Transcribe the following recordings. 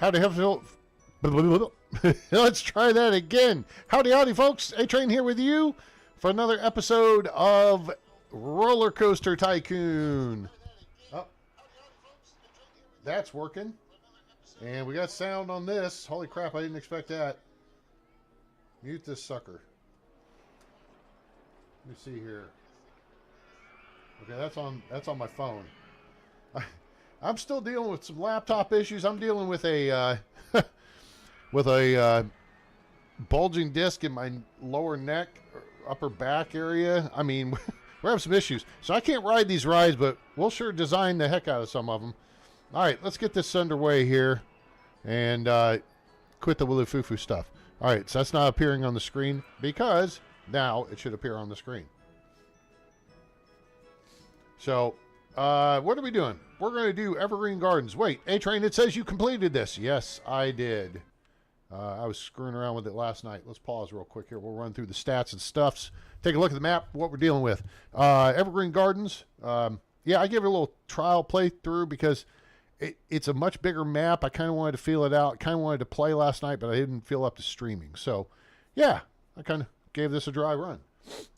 Howdy, let's try that again. Howdy, howdy, folks. A-Train here with you for another episode of Roller Coaster Tycoon. Oh, that's working. And we got sound on this. Holy crap, I didn't expect that. Mute this sucker. Let me see here. Okay, that's on my phone. I'm still dealing with some laptop issues. I'm dealing with a bulging disc in my lower neck, upper back area. I mean, we're having some issues. So I can't ride these rides, but we'll sure design the heck out of some of them. All right, let's get this underway here and quit the willy-foo-foo stuff. All right, so that's not appearing on the screen because now it should appear on the screen. So what are we doing? We're going to do Evergreen Gardens. Wait, A-Train, it says you completed this. Yes, I did. I was screwing around with it last night. Let's pause real quick here. We'll run through the stats and stuffs. Take a look at the map, what we're dealing with. Evergreen Gardens. Yeah, I gave it a little trial playthrough because it's a much bigger map. I kind of wanted to feel it out. Kind of wanted to play last night, but I didn't feel up to streaming. So, yeah, I kind of gave this a dry run.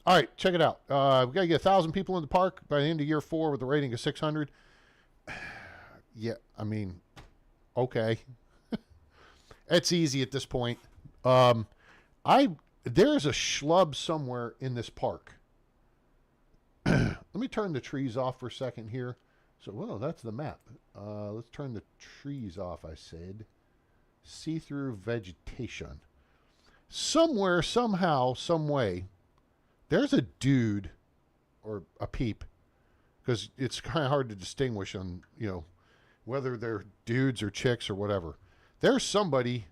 All right, check it out. We got to get 1,000 people in the park by the end of year 4 with a rating of 600. Yeah, I mean, okay. It's easy at this point. There's a schlub somewhere in this park. Let me turn the trees off for a second here. So, well, that's the map. Let's turn the trees off, I said. See-through vegetation. Somewhere, somehow, some way, there's a dude or a peep, because it's kind of hard to distinguish on, you know, whether they're dudes or chicks or whatever. There's somebody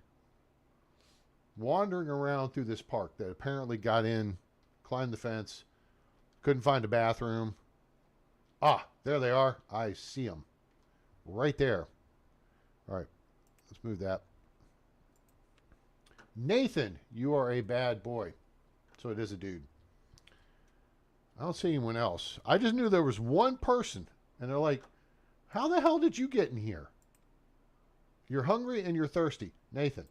wandering around through this park that apparently got in, climbed the fence, couldn't find a bathroom. Ah, there they are. I see them right there. All right, let's move that. Nathan, you are a bad boy. So it is a dude. I don't see anyone else. I just knew there was one person, and they're like, how the hell did you get in here? You're hungry and you're thirsty. Nathan,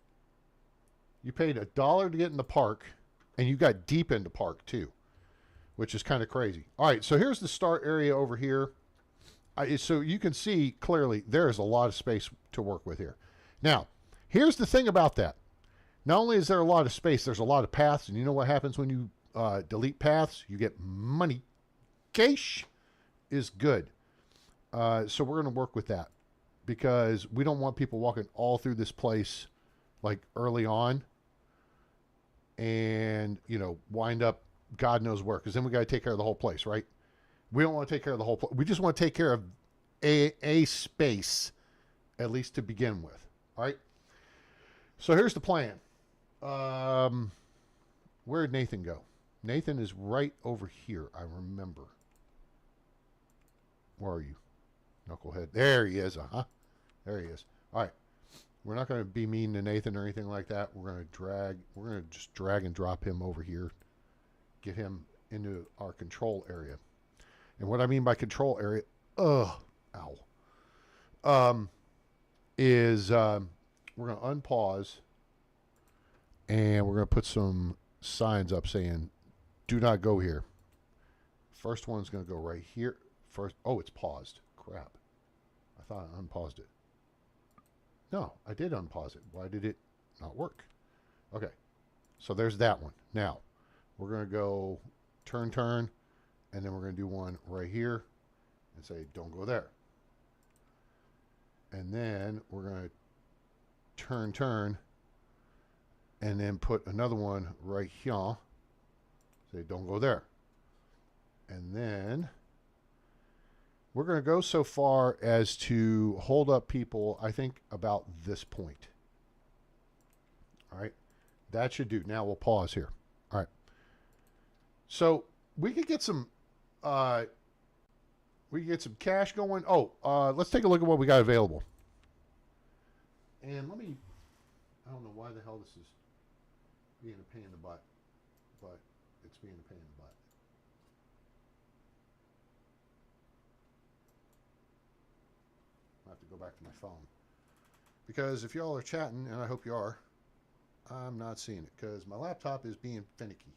you paid $1 to get in the park, and you got deep into park too, which is kind of crazy. All right, so here's the start area over here. So you can see clearly there is a lot of space to work with here. Now, here's the thing about that. Not only is there a lot of space, there's a lot of paths, and you know what happens when you delete paths? You get money. Cash is good. So we're going to work with that because we don't want people walking all through this place like early on and, you know, wind up God knows where, because then we got to take care of the whole place, right? We don't want to take care of the whole place. We just want to take care of a space, at least to begin with. All right. So here's the plan. Where did Nathan go? Nathan is right over here, I remember. Where are you? Knucklehead. There he is. There he is. All right. We're not going to be mean to Nathan or anything like that. We're going to just drag and drop him over here. Get him into our control area. And what I mean by control area, is we're going to unpause and we're going to put some signs up saying, do not go here. First one's going to go right here. First, oh, it's paused. Crap. I thought I unpaused it. No, I did unpause it. Why did it not work? Okay, so there's that one. Now, we're going to go turn, and then we're going to do one right here and say, don't go there. And then we're going to turn, and then put another one right here. Say, don't go there. And then we're going to go so far as to hold up people, I think, about this point. All right. That should do. Now we'll pause here. All right. So we could get some cash going. Oh, let's take a look at what we got available. And let me, I don't know why the hell this is being a pain in the butt, but it's being a pain in the butt. I have to go back to my phone Because if y'all are chatting, and I hope you are, I'm not seeing it because my laptop is being finicky.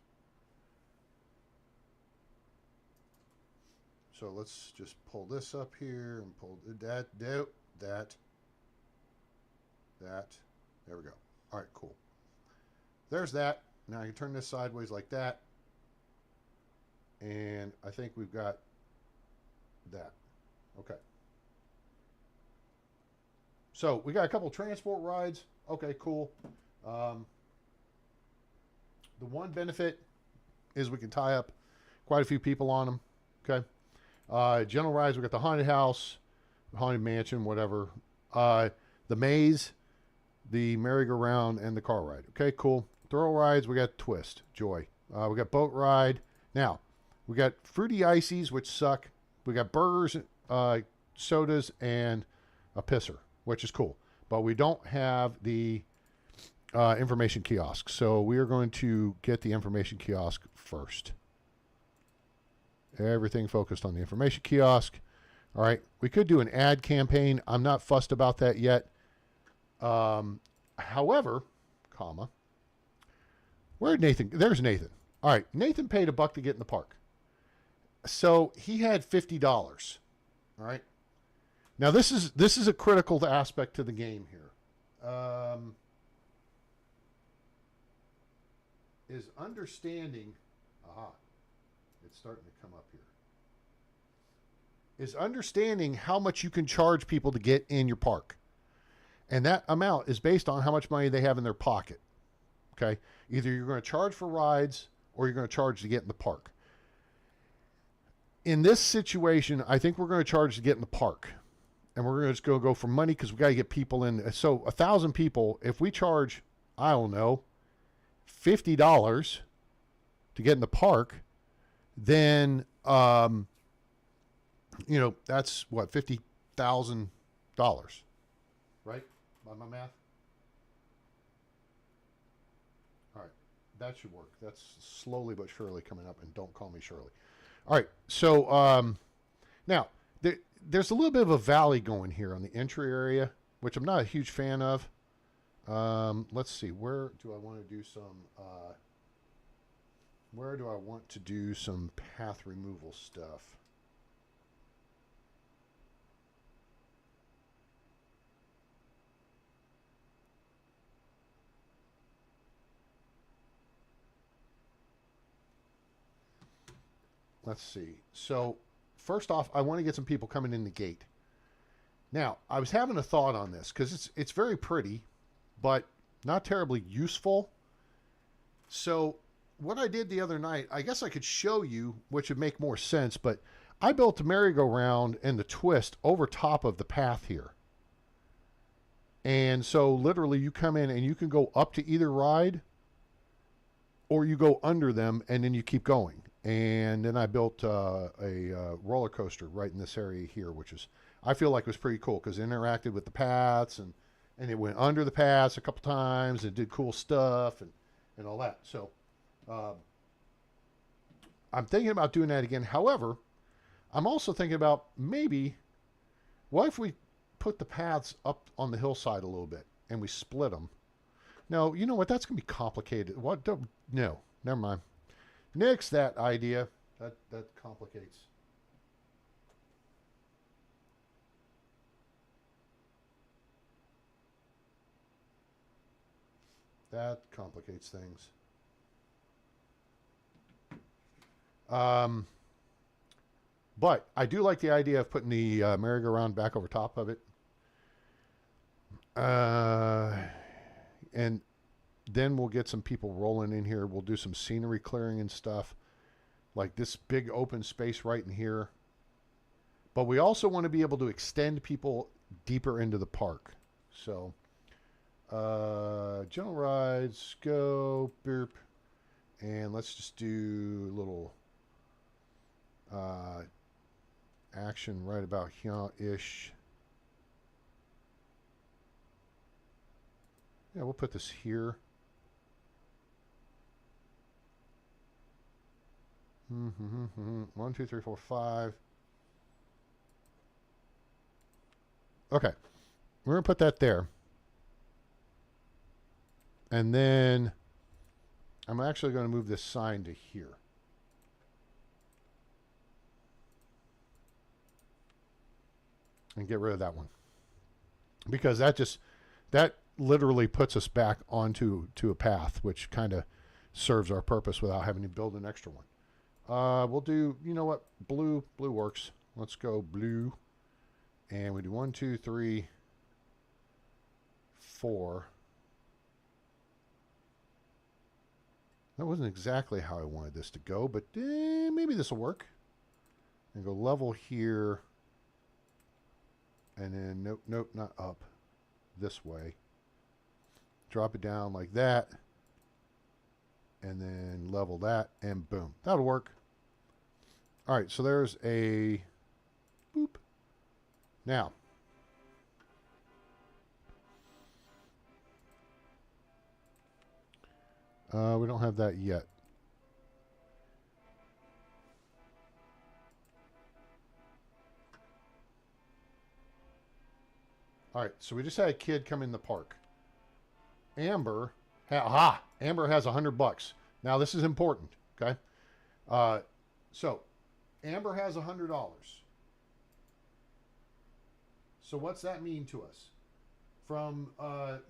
So let's just pull this up here and pull that. There we go. All right, cool. There's that. Now I can turn this sideways like that. And I think we've got that. Okay. So we got a couple transport rides. Okay, cool. The one benefit is we can tie up quite a few people on them. Okay. General rides, we got the haunted house, haunted mansion, whatever. The maze, the merry-go-round, and the car ride. Okay, cool. Thrill rides, we got twist, joy. We got boat ride. Now, we got fruity ices, which suck. We got burgers, sodas, and a pisser, which is cool. But we don't have the information kiosk. So we are going to get the information kiosk first. Everything focused on the information kiosk. All right. We could do an ad campaign. I'm not fussed about that yet. However, comma, where'd Nathan? There's Nathan. All right. Nathan paid $1 to get in the park. So he had $50. All right. Now this is a critical aspect to the game here. Is understanding, it's starting to come up here. Is understanding how much you can charge people to get in your park. And that amount is based on how much money they have in their pocket. Okay? Either you're going to charge for rides or you're going to charge to get in the park. In this situation, I think we're going to charge to get in the park. And we're going to just go for money because we got to get people in. So 1,000 people, if we charge, I don't know, $50 to get in the park, then, that's what, $50,000, right? By my math? All right. That should work. That's slowly but surely coming up, and don't call me Shirley. All right. So, now, there's a little bit of a valley going here on the entry area, which I'm not a huge fan of. Let's see. Where do I want to do some path removal stuff? Let's see. So, first off, I want to get some people coming in the gate. Now, I was having a thought on this because it's very pretty, but not terribly useful. So what I did the other night, I guess I could show you, which would make more sense, but I built the merry-go-round and the twist over top of the path here. And so literally you come in and you can go up to either ride or you go under them and then you keep going. And then I built a roller coaster right in this area here, which is, I feel like was pretty cool because it interacted with the paths and it went under the paths a couple times and did cool stuff and all that. So I'm thinking about doing that again. However, I'm also thinking about maybe, what if we put the paths up on the hillside a little bit and we split them? No, you know what? That's going to be complicated. What? No, never mind. Nix that idea. That complicates. That complicates things. But I do like the idea of putting the merry-go-round back over top of it. And then we'll get some people rolling in here. We'll do some scenery clearing and stuff. Like this big open space right in here. But we also want to be able to extend people deeper into the park. So, general rides, go, burp. And let's just do a little action right about here-ish. Yeah, we'll put this here. 1, 2, 3, 4, 5. Okay. We're going to put that there. And then I'm actually going to move this sign to here. And get rid of that one. Because that literally puts us back onto a path, which kind of serves our purpose without having to build an extra one. We'll do, you know what? Blue works. Let's go blue. And we do 1, 2, 3, 4. That wasn't exactly how I wanted this to go, but maybe this will work. And go level here. And then, nope, not up. This way. Drop it down like that. And then level that, and boom. That'll work. All right, so there's a boop. Now, we don't have that yet. All right, so we just had a kid come in the park. Amber, Amber has $100. Now this is important, okay? So Amber has $100. So what's that mean to us? From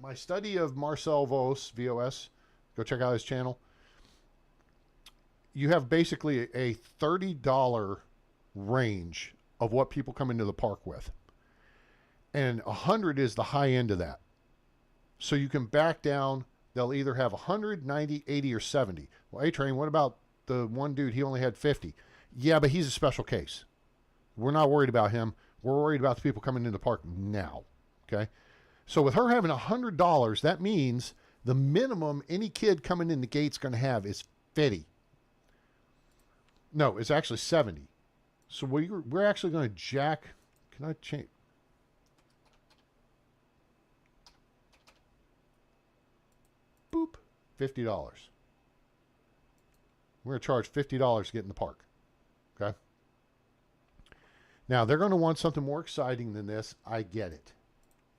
my study of Marcel Vos, VOS, go check out his channel. You have basically a $30 range of what people come into the park with. And 100 is the high end of that. So you can back down. They'll either have 100, 90, 80, or 70. Well, A-Train, what about the one dude? He only had 50. Yeah, but he's a special case. We're not worried about him. We're worried about the people coming into the park now. Okay? So with her having $100, that means the minimum any kid coming in the gate's going to have is 50. No, it's actually 70. So we're actually going to jack. Can I change? Boop. $50. We're going to charge $50 to get in the park. Okay? Now, they're going to want something more exciting than this. I get it.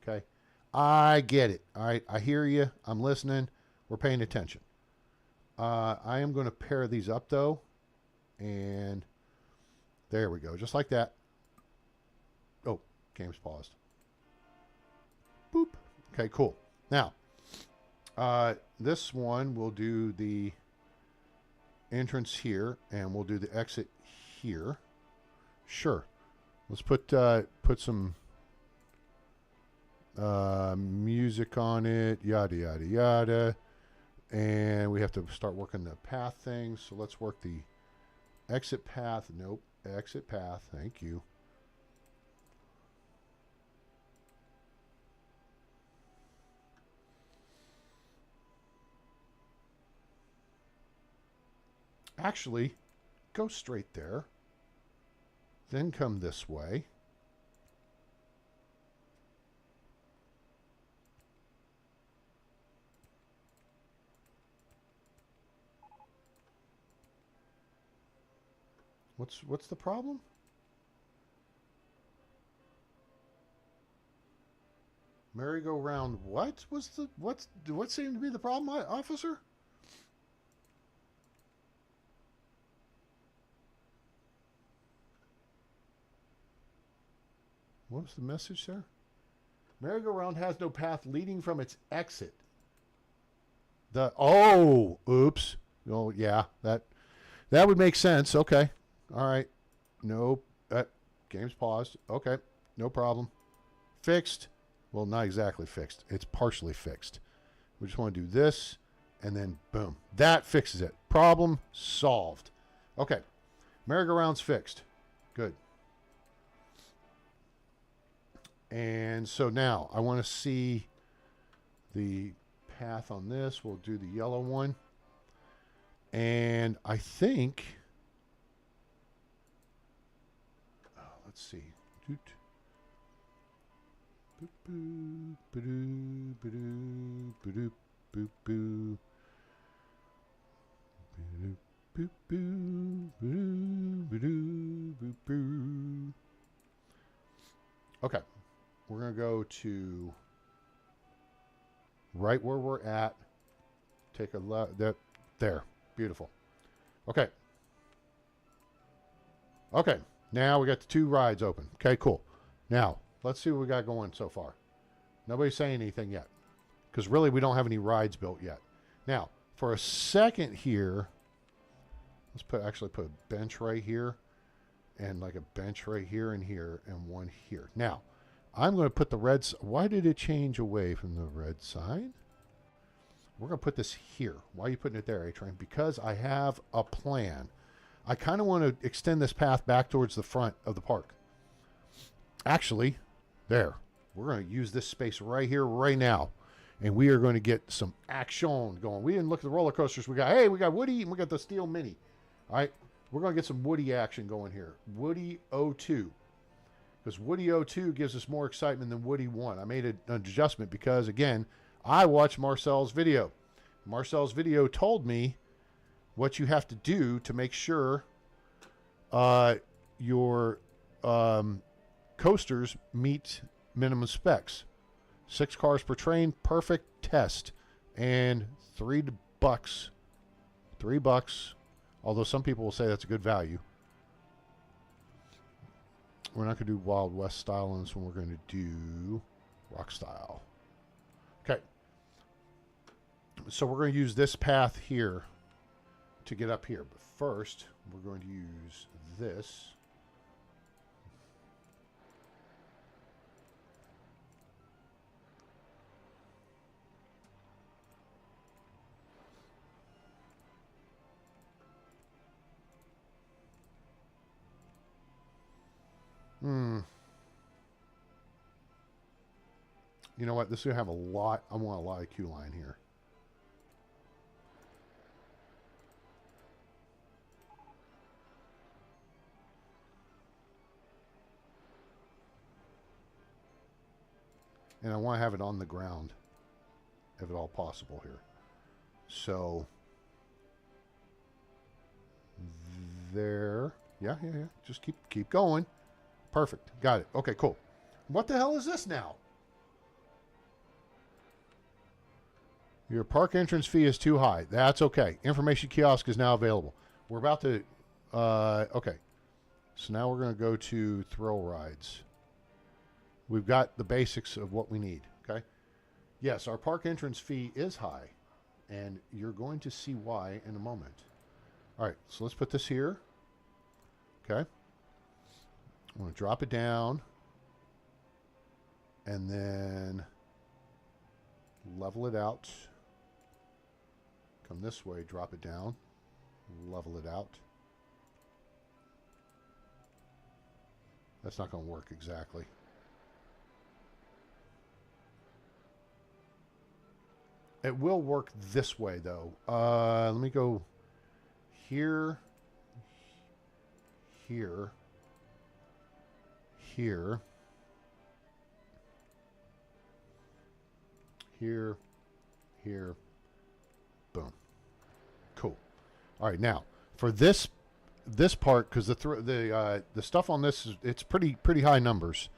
Okay? I get it. All right? I hear you. I'm listening. We're paying attention. I am going to pair these up, though. And there we go. Just like that. Oh, game's paused. Boop. Okay, cool. Now, this one we'll do the entrance here, and we'll do the exit here. Sure. Let's put some music on it, yada yada yada, and we have to start working the path thing. So let's work the exit path. Nope, exit path. Thank you. Actually, go straight there. Then come this way. What's the problem? Merry-go-round. What seemed to be the problem, officer? What was the message there? Merry-go-round has no path leading from its exit. Oops. Oh, yeah, that would make sense. Okay. All right. Nope. Game's paused. Okay. No problem. Fixed. Well, not exactly fixed. It's partially fixed. We just want to do this, and then boom. That fixes it. Problem solved. Okay. Merry-go-round's fixed. Good. And so now I want to see the path on this. We'll do the yellow one. And I think, let's see. Okay. We're going to go to right where we're at, take a look. There. Beautiful. Okay. Okay. Now we got the 2 rides open. Okay, cool. Now, let's see what we got going so far. Nobody's saying anything yet. Because really, we don't have any rides built yet. Now, for a second here, let's actually put a bench right here. And like a bench right here and here. And one here. Now, I'm going to put the red... Why did it change away from the red side? We're going to put this here. Why are you putting it there, A-Train? Because I have a plan. I kind of want to extend this path back towards the front of the park. Actually, there. We're going to use this space right here, right now. And we are going to get some action going. We didn't look at the roller coasters. We got Woody and we got the Steel Mini. All right. We're going to get some Woody action going here. Woody 02. Because Woody 02 gives us more excitement than Woody 1. I made an adjustment because, again, I watched Marcel's video. Marcel's video told me what you have to do to make sure your coasters meet minimum specs. 6 cars per train, perfect test. And $3. $3. Although some people will say that's a good value. We're not going to do Wild West style on this one. We're going to do rock style. Okay. So we're going to use this path here to get up here. But first, we're going to use this. You know what? This is going to have a lot. I want a lot of queue line here. And I want to have it on the ground, if at all possible here. So, there. Yeah. Just keep going. Perfect. Got it. Okay, cool. What the hell is this now? Your park entrance fee is too high. That's okay. Information kiosk is now available. We're about to... okay. So now we're going to go to thrill rides. We've got the basics of what we need, okay? Yes, our park entrance fee is high, and you're going to see why in a moment. All right, so let's put this here, okay? I'm going to drop it down, and then level it out. Come this way, drop it down, level it out. That's not going to work exactly. It will work this way, though. Let me go here, here, here, here, here, boom. Cool. All right, now for this part, because the stuff on this it's pretty high numbers.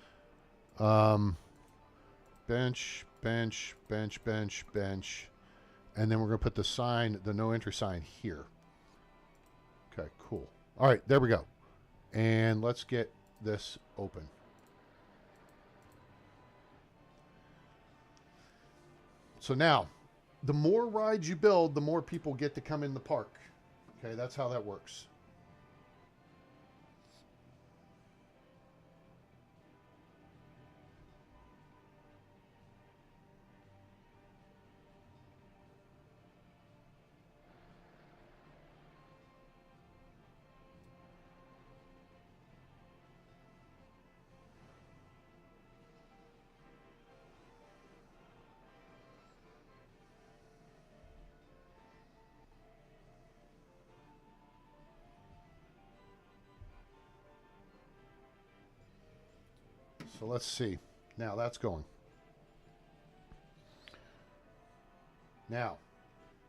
Bench, bench, bench, bench, bench, and then we're going to put the sign, the no entry sign here. Okay, cool. All right, there we go. And let's get this open. So now, the more rides you build, the more people get to come in the park. Okay, that's how that works. So let's see. Now that's going. Now,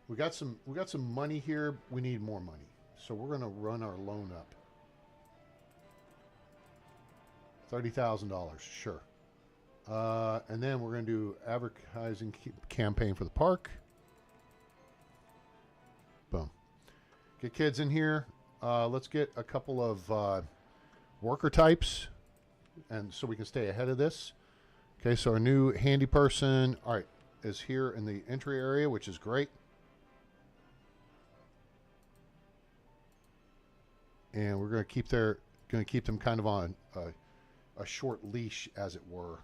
we got some money here. We need more money. So we're going to run our loan up. $30,000, sure. And then we're going to do advertising campaign for the park. Boom. Get kids in here. Let's get a couple of worker types, and so we can stay ahead of this. Okay, so our new handy person, all right, is here in the entry area, which is great. And we're going to keep them kind of on a short leash, as it were.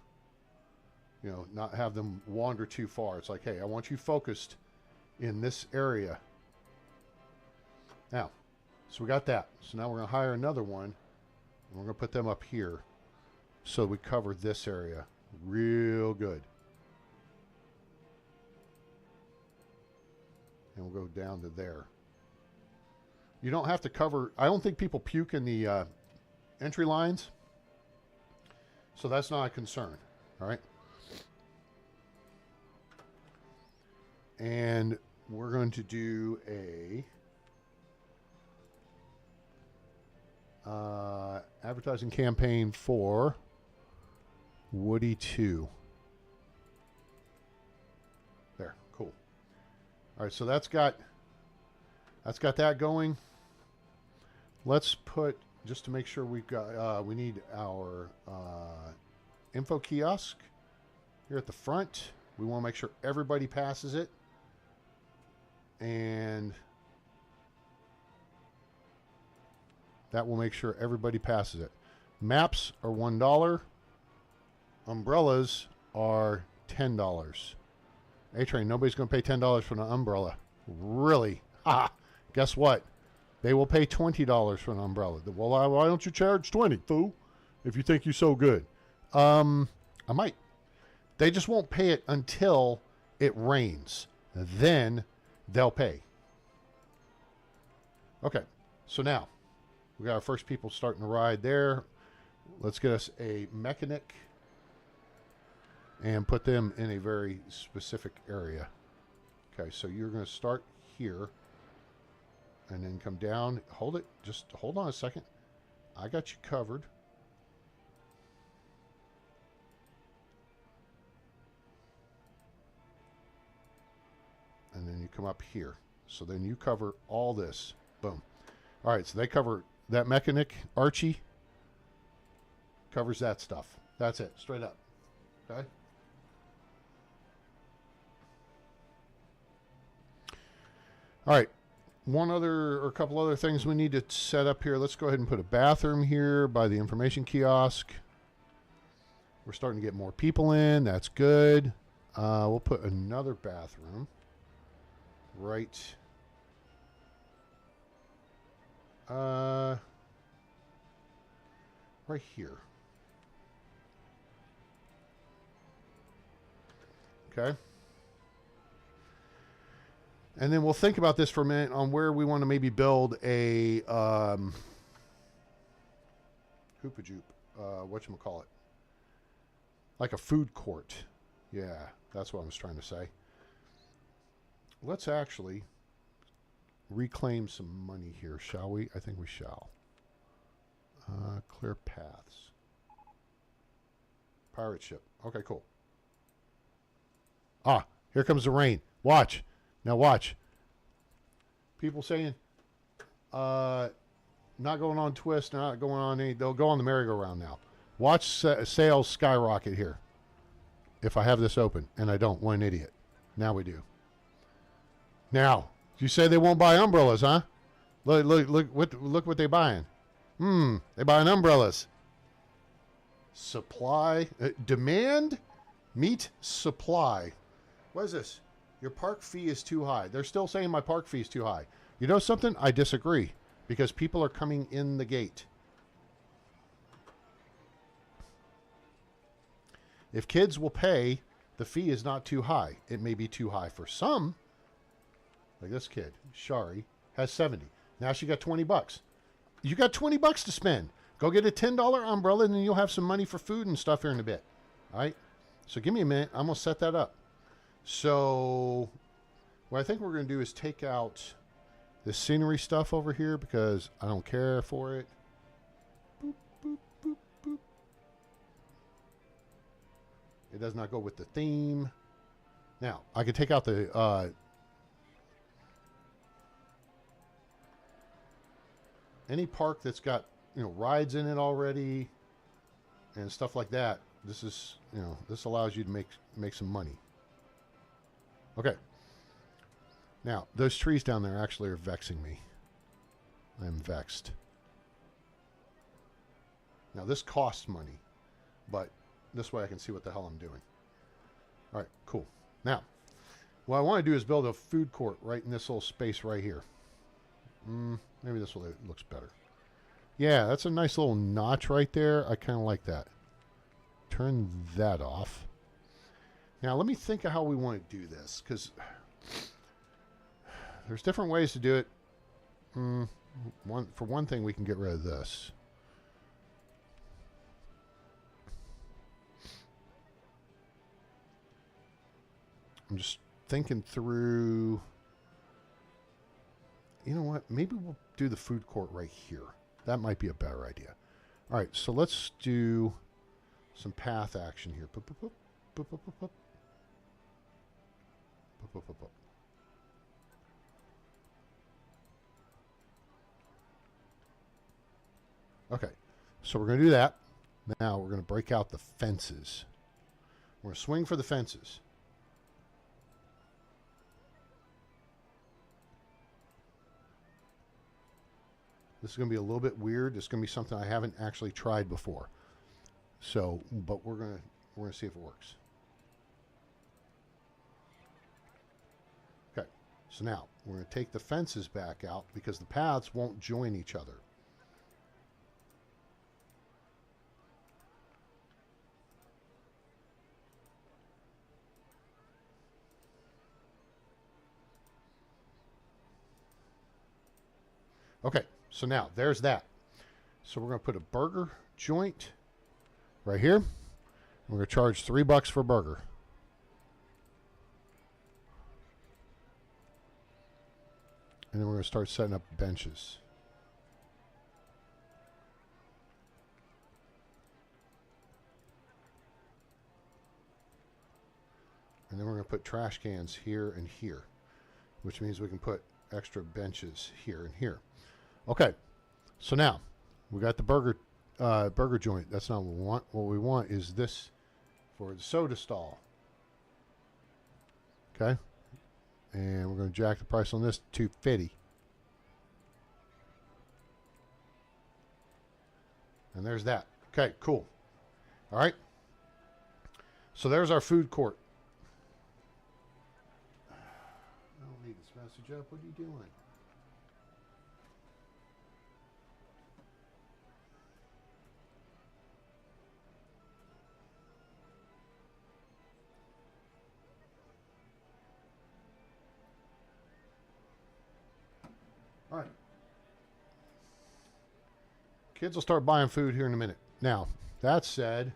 You know, not have them wander too far. It's like, hey, I want you focused in this area. Now, so we got that. So now we're going to hire another one, and we're going to put them up here so we cover this area real good. And we'll go down to there. You don't have to cover, I don't think people puke in the entry lines, so that's not a concern, all right? And we're going to do a advertising campaign for Woody 2. There, cool. All right, so that's got that going. Let's put, just to make sure we've got, we need our info kiosk here at the front. We want to make sure everybody passes it. And that will make sure everybody passes it. Maps are $1. Umbrellas are $10. A-Train, nobody's going to pay $10 for an umbrella. Really? Ha! Guess what? They will pay $20 for an umbrella. Well, why don't you charge $20, fool? If you think you're so good. I might. They just won't pay it until it rains. Then they'll pay. Okay, so now we got our first people starting to ride there. Let's get us a mechanic and put them in a very specific area. Okay, so you're going to start here and then come down. Hold it. Just hold on a second. I got you covered. And then you come up here. So then you cover all this. Boom. All right, so they cover that mechanic. Archie covers that stuff. That's it. Straight up. Okay? All right. One other or a couple other things we need to set up here. Let's go ahead and put a bathroom here by the information kiosk. We're starting to get more people in. That's good. We'll put another bathroom right here. Okay. And then we'll think about this for a minute on where we want to maybe build a hoopajoop, whatchamacallit, like a food court. Yeah, that's what I was trying to say. Let's actually reclaim some money here, shall we? I think we shall. Clear paths. Pirate ship. Okay, cool. Ah, here comes the rain. Watch. Now watch. People saying, not going on twist, not going on any. They'll go on the merry-go-round now. Watch sales skyrocket here. If I have this open, and I don't, what an idiot. Now we do. Now, you say they won't buy umbrellas, huh? Look what they're buying. They're buying umbrellas. Supply, demand, meet supply. What is this? Your park fee is too high. They're still saying my park fee is too high. You know something? I disagree, because people are coming in the gate. If kids will pay, the fee is not too high. It may be too high for some. Like this kid, Shari, has 70. Now she got 20 bucks. You got 20 bucks to spend. Go get a $10 umbrella, and then you'll have some money for food and stuff here in a bit. All right? So give me a minute. I'm going to set that up. So what I think we're going to do is take out this scenery stuff over here because I don't care for it. Boop, boop, boop, boop. It does not go with the theme. Now, I can take out the any park that's got, you know, rides in it already and stuff like that, this is, you know, this allows you to make some money. Okay. Now, those trees down there actually are vexing me. I am vexed. Now, this costs money, but this way I can see what the hell I'm doing. All right, cool. Now, what I want to do is build a food court right in this little space right here. Maybe this one looks better. Yeah, that's a nice little notch right there. I kind of like that. Turn that off. Now, let me think of how we want to do this, because there's different ways to do it. For one thing, we can get rid of this. I'm just thinking through. You know what? Maybe we'll do the food court right here. That might be a better idea. All right, so let's do some path action here. Okay, so we're going to do that. Now we're going to break out the fences. We're going to swing for the fences. This is going to be a little bit weird. It's going to be something I haven't actually tried before. So, but we're going to see if it works. Okay. So now we're going to take the fences back out because the paths won't join each other. Okay, so now there's that. So we're going to put a burger joint right here. We're going to charge $3 for a burger. And then we're going to start setting up benches. And then we're going to put trash cans here and here, which means we can put extra benches here and here. Okay, so now we got the burger joint. That's not what we want. What we want is this for the soda stall. Okay, and we're going to jack the price on this to $2.50. And there's that. Okay, cool. All right. So there's our food court. I don't need this message up. What are you doing? All right. Kids will start buying food here in a minute. Now, that said,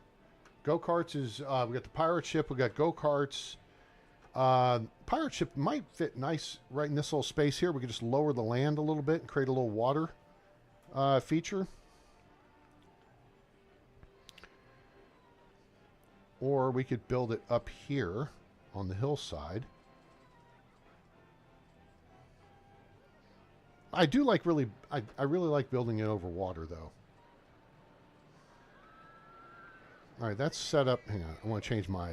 go-karts is, we got the pirate ship, we got go-karts. Pirate ship might fit nice right in this little space here. We could just lower the land a little bit and create a little water feature. Or we could build it up here on the hillside. I do like I really like building it over water, though. All right, that's set up. Hang on, I want to change my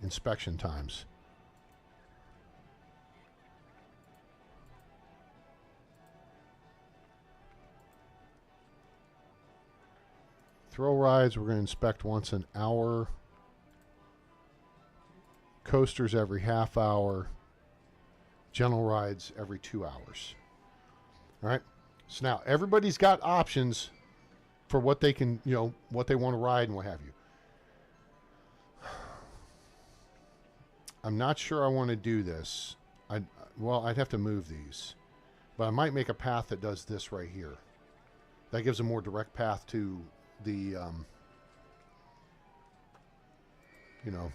inspection times. Thrill rides, we're going to inspect once an hour. Coasters every half hour. Gentle rides every 2 hours. All right. So now everybody's got options for what they can, you know, what they want to ride and what have you. I'm not sure I want to do this. Well, I'd have to move these. But I might make a path that does this right here. That gives a more direct path to the, you know,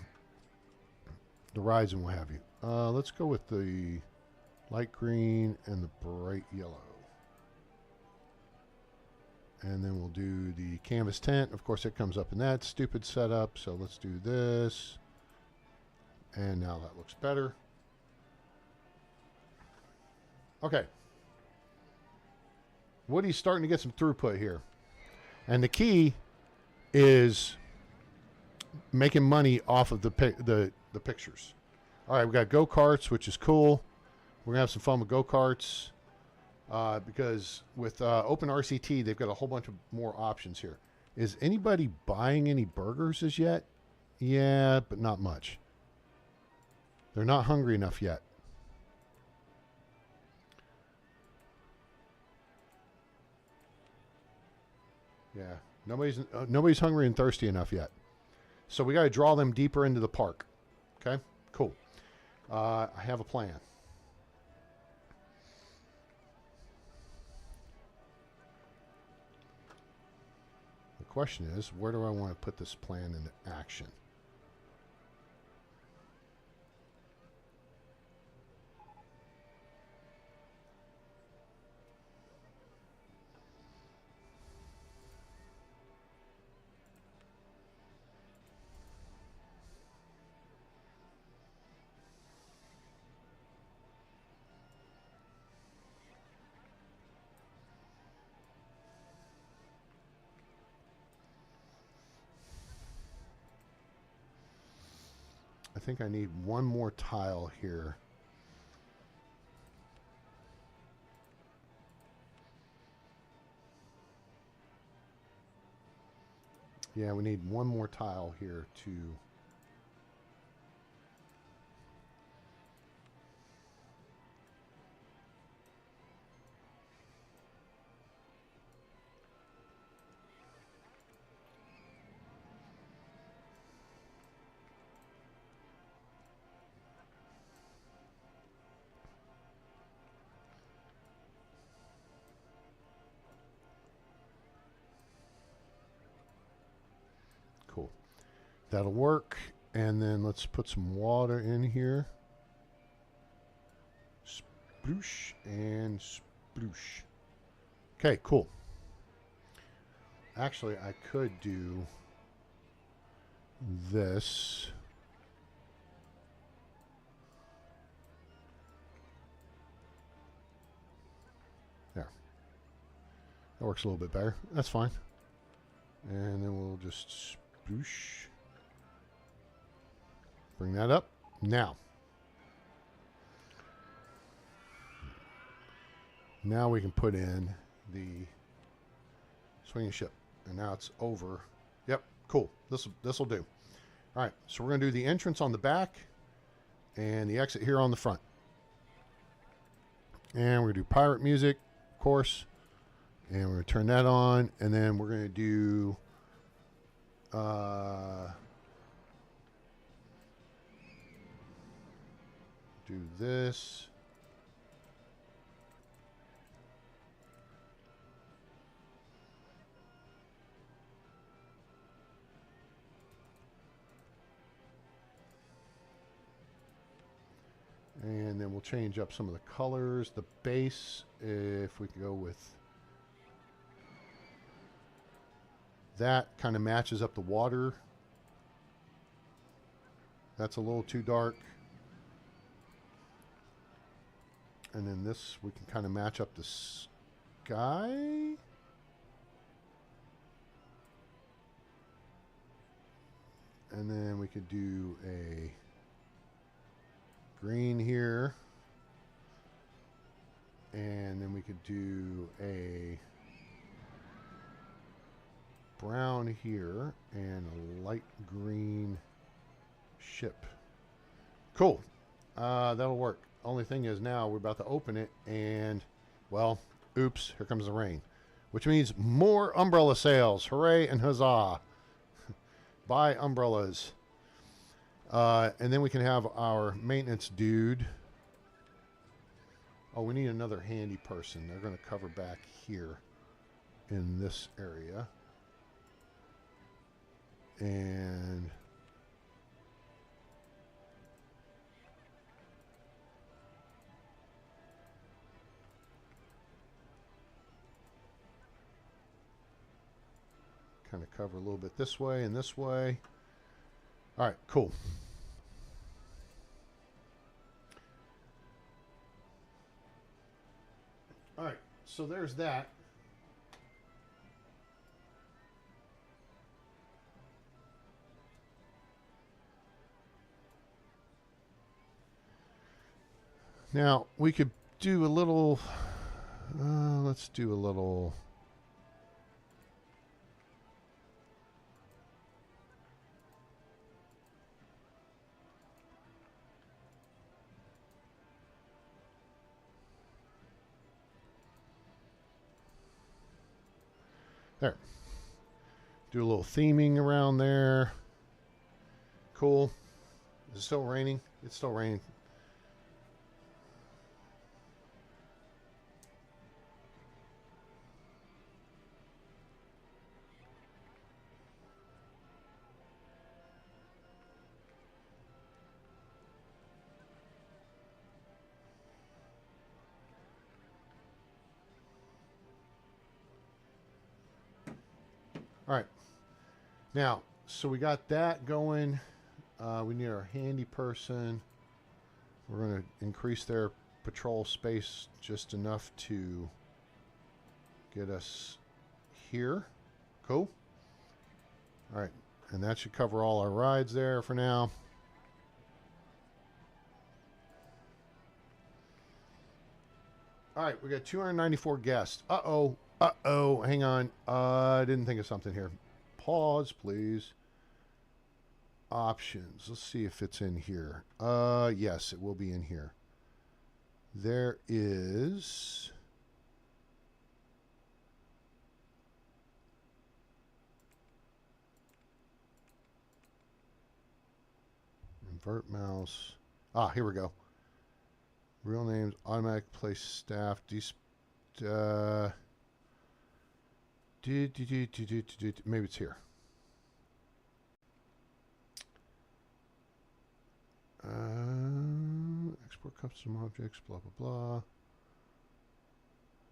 the rides and what have you. Let's go with the light green and the bright yellow. And then we'll do the canvas tent. Of course, it comes up in that stupid setup. So let's do this. And now that looks better. Okay. Woody's starting to get some throughput here. And the key is making money off of the pictures. All right, we got go-karts, which is cool. We're going to have some fun with go-karts because with OpenRCT, they've got a whole bunch of more options here. Is anybody buying any burgers as yet? Yeah, but not much. They're not hungry enough yet. Yeah, nobody's hungry and thirsty enough yet. So we got to draw them deeper into the park. Okay, cool. I have a plan. The question is, where do I want to put this plan into action? I think I need one more tile here. Yeah, we need one more tile here to... Cool. That'll work. And then let's put some water in here. Sploosh and sploosh. Okay, cool. Actually, I could do this. There. That works a little bit better. That's fine. And then we'll just sploosh. Bring that up. Now we can put in the swinging ship. And now it's over. Yep, cool. This will do. All right, so we're going to do the entrance on the back and the exit here on the front. And we're going to do pirate music, of course. And we're going to turn that on. And then we're going to do... do this. And then we'll change up some of the colors. The base, if we could go with that, kind of matches up the water. That's a little too dark. And then this, we can kind of match up the sky. And then we could do a green here. And then we could do a brown here and a light green ship. Cool. That'll work. Only thing is now we're about to open it and, well, oops, here comes the rain. Which means more umbrella sales. Hooray and huzzah. Buy umbrellas. And then we can have our maintenance dude. Oh, we need another handy person. They're going to cover back here in this area. And... kind of cover a little bit this way and this way. All right, cool. All right, so there's that. Now, we could do a little... let's do a little... There. Do a little theming around there. Cool. Is it still raining? It's still raining. All right. Now, so we got that going. We need our handy person. We're going to increase their patrol space just enough to get us here. Cool. All right. And that should cover all our rides there for now. All right. We got 294 guests. Uh-oh. Uh-oh. Hang on. I didn't think of something here. Pause, please. Options. Let's see if it's in here. Yes, it will be in here. There is... Invert mouse. Ah, here we go. Real names, automatic place staff, maybe it's here. Export custom objects, blah, blah, blah.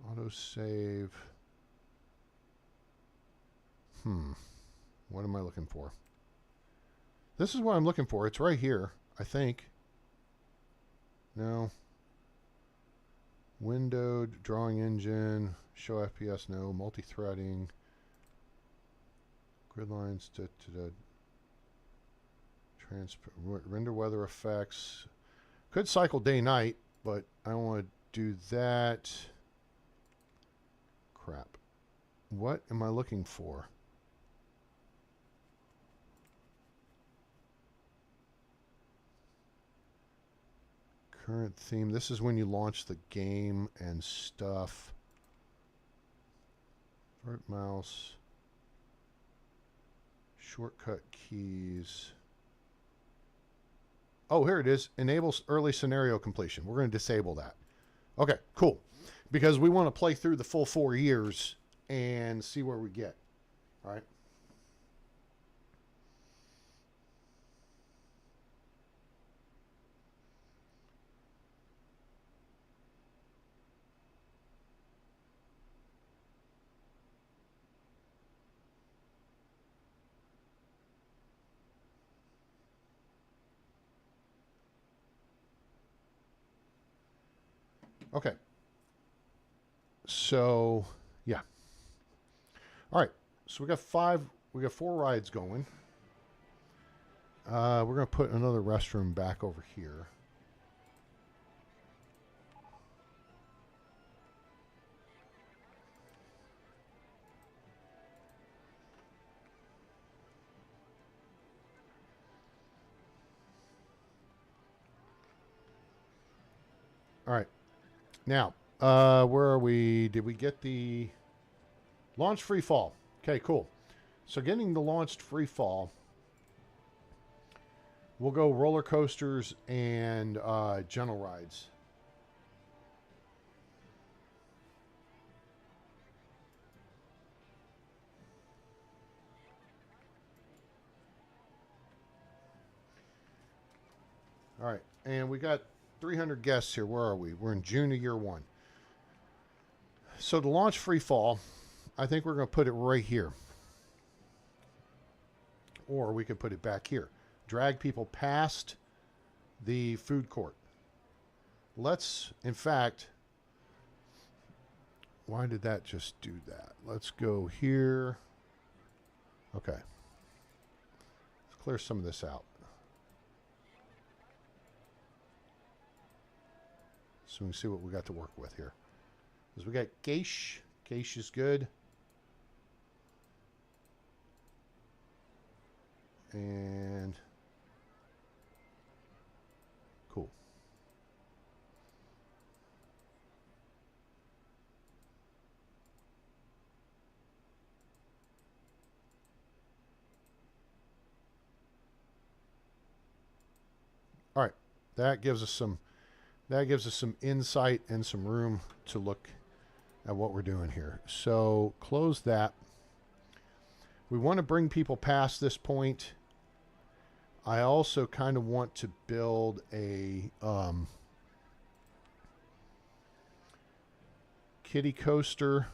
Auto save. What am I looking for? This is what I'm looking for. It's right here, I think. No. Windowed, drawing engine, show FPS, no. Multi-threading. Grid lines, render weather effects. Could cycle day-night, but I don't want to do that. Crap. What am I looking for? Current theme. This is when you launch the game and stuff. Vert mouse. Shortcut keys. Oh, here it is. Enables early scenario completion. We're going to disable that. Okay, cool. Because we want to play through the full 4 years and see where we get. All right. Okay. So, yeah. All right. So we got 4 rides going. We're going to put another restroom back over here. All right. Now, where are we? Did we get the launch free fall? Okay, cool. So getting the launched free fall, we'll go roller coasters and gentle rides. All right, and we got 300 guests here. Where are we? We're in June of year 1. So to launch free fall, I think we're going to put it right here. Or we could put it back here. Drag people past the food court. Let's, in fact, why did that just do that? Let's go here. Okay. Let's clear some of this out. so we can see what we got to work with here. Because we got Geish. Geish is good. And cool. All right, that gives us some insight and some room to look at what we're doing here. So close that. We want to bring people past this point. I also kind of want to build a kiddie coaster,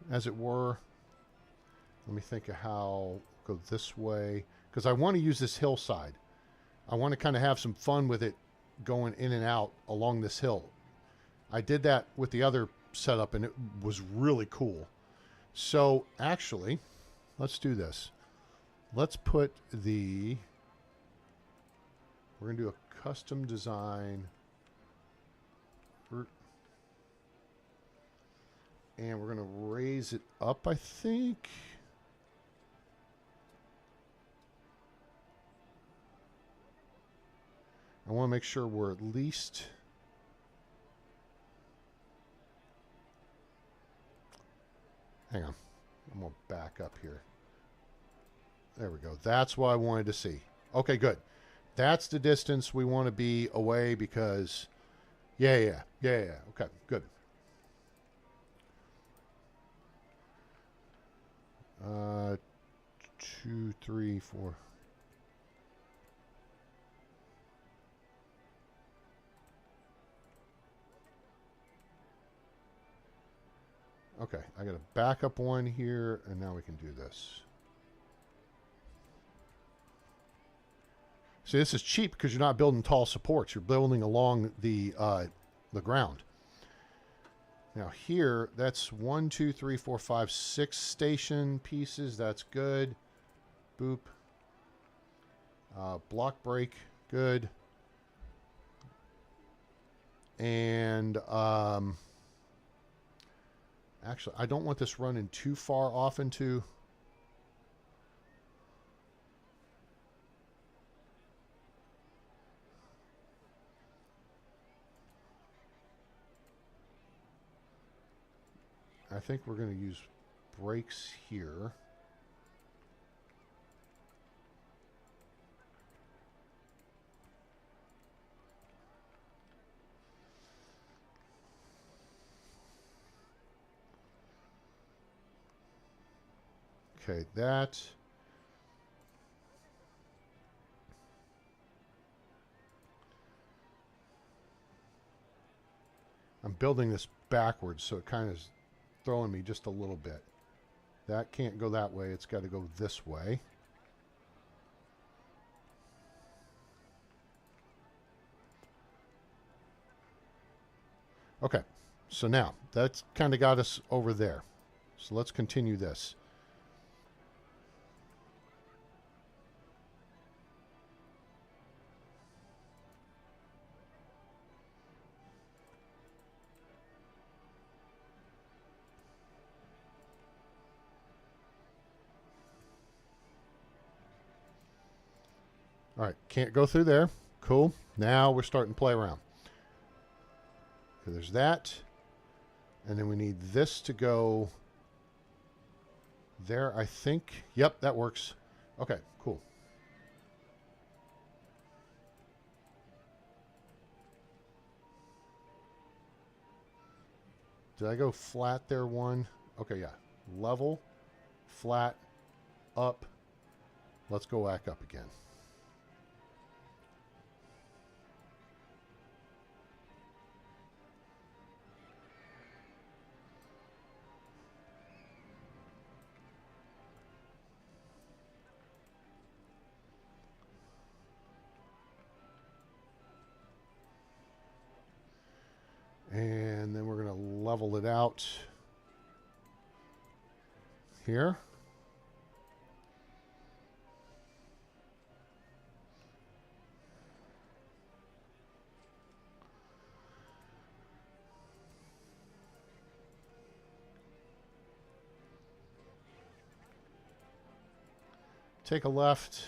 as it were. Let me think of how go this way, because I want to use this hillside. I want to kind of have some fun with it going in and out along this hill. I did that with the other setup and it was really cool. So actually, let's do this. Let's put we're going to do a custom design. And we're going to raise it up, I think. I want to make sure we're at least... Hang on. I'm going to back up here. There we go. That's what I wanted to see. Okay, good. That's the distance we want to be away because... Yeah. Okay, good. 2, 3, 4... Okay, I got a backup one here, and now we can do this. See, this is cheap because you're not building tall supports. You're building along the ground. Now here, that's 1, 2, 3, 4, 5, 6 station pieces. That's good. Boop. Block break, good. And actually, I don't want this running too far off into... I think we're going to use brakes here. Okay, that. I'm building this backwards, so it kind of is throwing me just a little bit. That can't go that way. It's got to go this way. Okay, so now that's kind of got us over there. So let's continue this. All right, can't go through there. Cool. Now we're starting to play around. Okay, there's that. And then we need this to go there, I think. Yep, that works. Okay, cool. Did I go flat there one? Okay, yeah. Level, flat, up. Let's go back up again. And then we're going to level it out here. take a left.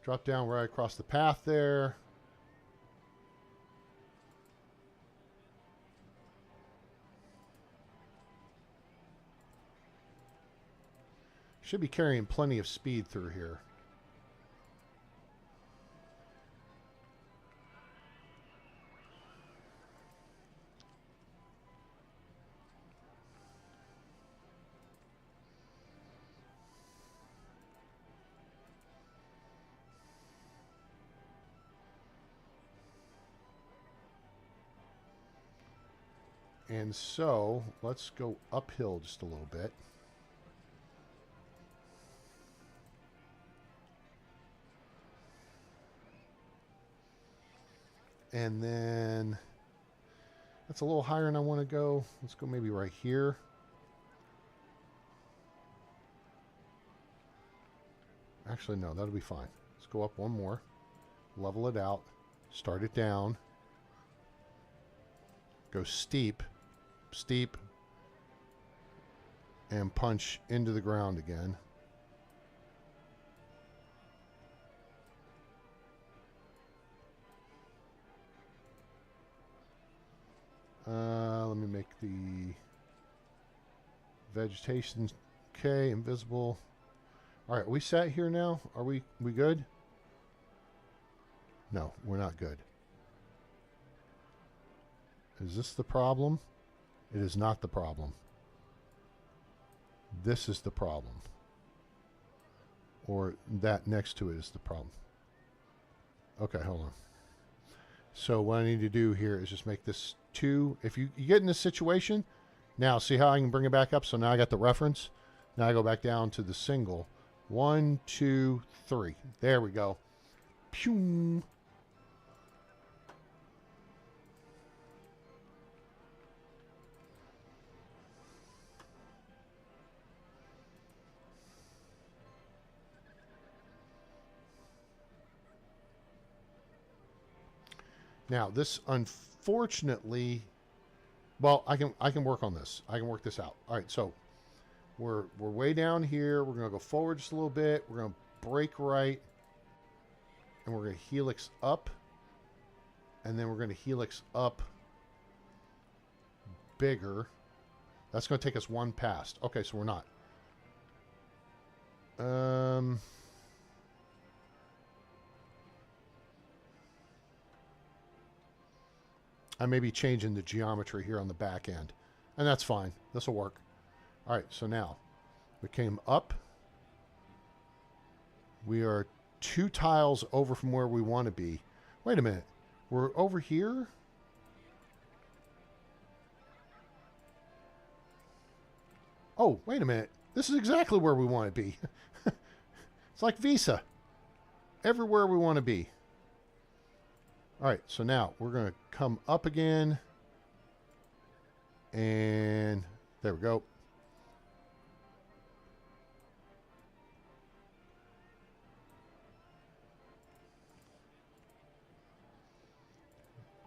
Drop down right across the path there. Should be carrying plenty of speed through here. And so let's go uphill just a little bit. And then that's a little higher than I want to go. Let's go maybe right here. Actually, no, that'll be fine. Let's go up one more. Level it out. Start it down. Go steep. Steep. And punch into the ground again. Let me make the vegetation okay, invisible. All right, are we sat here now? Are we good? No, we're not good. Is this the problem? It is not the problem. This is the problem. Or that next to it is the problem. Okay, hold on. So what I need to do here is just make this 2. If you get in this situation, now see how I can bring it back up? So now I got the reference. Now I go back down to the single. 1, 2, 3. There we go. Pew. Now this, unfortunately, well, I can work on this. I can work this out. All right, so we're way down here. We're gonna go forward just a little bit. We're gonna brake right, and we're gonna helix up, and then we're gonna helix up bigger. That's gonna take us one past. Okay, so we're not. I may be changing the geometry here on the back end. And that's fine. This will work. All right, so now we came up. We are 2 tiles over from where we want to be. Wait a minute. We're over here? Oh, wait a minute. This is exactly where we want to be. It's like Visa. Everywhere we want to be. All right, so now we're going to come up again. And there we go.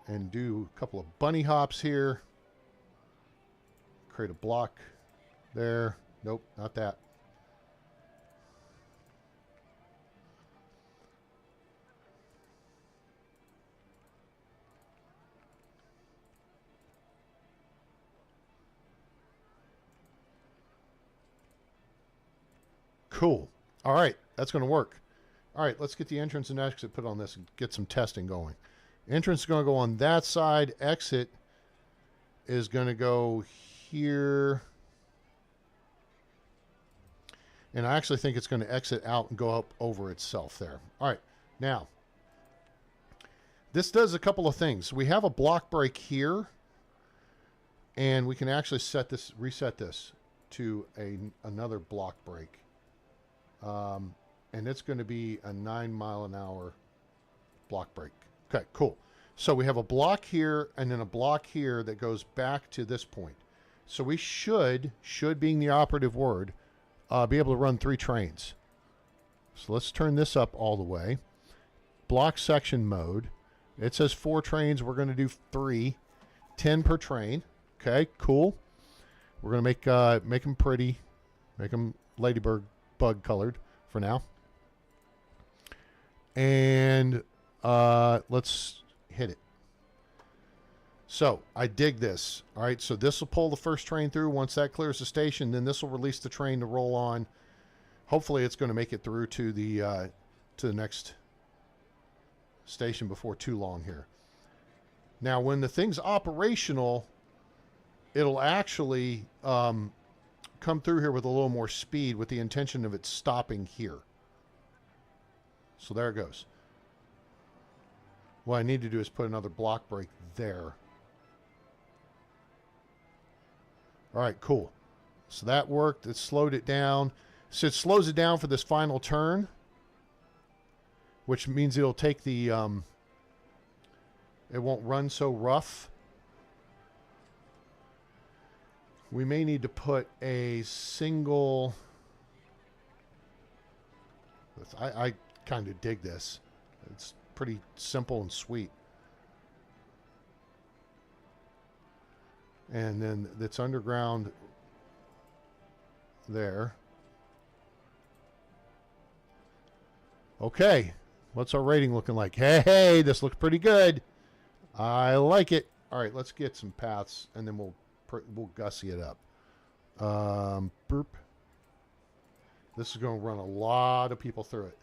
And do a couple of bunny hops here. Create a block there. Nope, not that. Cool. All right, that's going to work. All right, let's get the entrance and exit put on this and get some testing going. Entrance is going to go on that side. Exit is going to go here. And I actually think it's going to exit out and go up over itself there. All right, now, this does a couple of things. We have a block break here, and we can actually reset this to another block break. And it's going to be a 9-mile-an-hour block break. Okay, cool. So we have a block here and then a block here that goes back to this point. So we should being the operative word, be able to run 3 trains. So let's turn this up all the way. Block section mode. It says 4 trains. We're going to do 3. 10 per train. Okay, cool. We're going to make them pretty. Make them ladybug bug colored for now. And let's hit it. So I dig this. All right, so this will pull the first train through. Once that clears the station, then this will release the train to roll on. Hopefully it's going to make it through to the next station before too long here. Now, when the thing's operational, it'll actually come through here with a little more speed with the intention of it stopping here. So there it goes. What I need to do is put another block brake there. All right, cool. So that worked. It slowed it down. So it slows it down for this final turn, which means it'll take the, it won't run so rough. We may need to put a single, I kind of dig this. It's pretty simple and sweet. And then it's underground there. Okay, what's our rating looking like? Hey, this looks pretty good. I like it. All right, let's get some paths, and then we'll gussy it up. Burp. This is going to run a lot of people through it.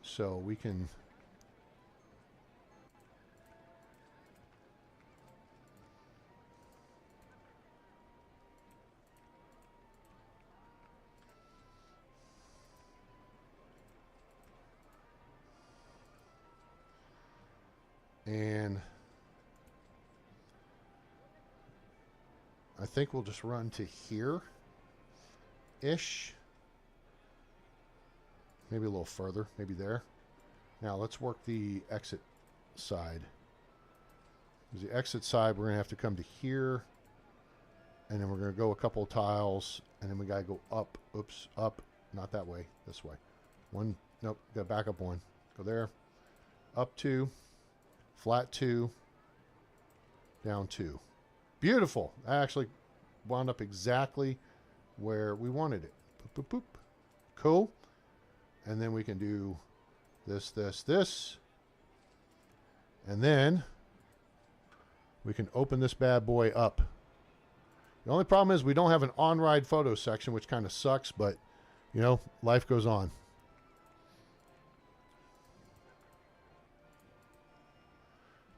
So we can... And I think we'll just run to here-ish. Maybe a little further, maybe there. Now let's work the exit side. The exit side, we're going to have to come to here. And then we're going to go a couple of tiles. And then we got to go up. Oops, up. Not that way, this way. One, nope, got to back up one. Go there. Up 2. Flat 2, down 2. Beautiful. I actually wound up exactly where we wanted it. Boop, boop, boop. Cool. And then we can do this, this, this. And then we can open this bad boy up. The only problem is we don't have an on-ride photo section, which kind of sucks, but, you know, life goes on.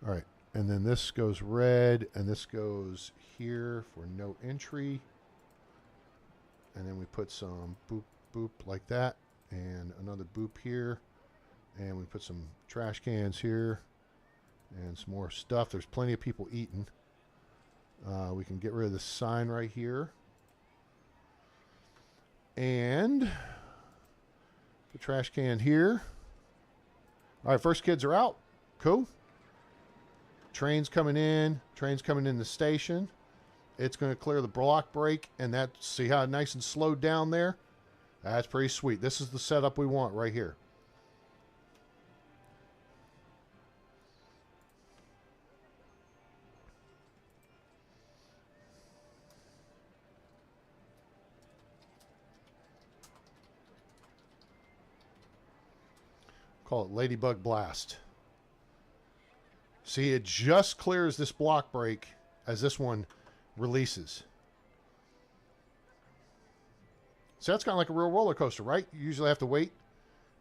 All right, and then this goes red, and this goes here for no entry. And then we put some boop, boop like that, and another boop here. And we put some trash cans here, and some more stuff. There's plenty of people eating. We can get rid of the sign right here. And the trash can here. All right, first kids are out. Cool. Trains coming in the station. It's going to clear the block brake, and that, see how nice and slowed down there? That's pretty sweet. This is the setup we want right here. Call it Ladybug Blast. See, it just clears this block brake as this one releases. So that's kind of like a real roller coaster, right? You usually have to wait,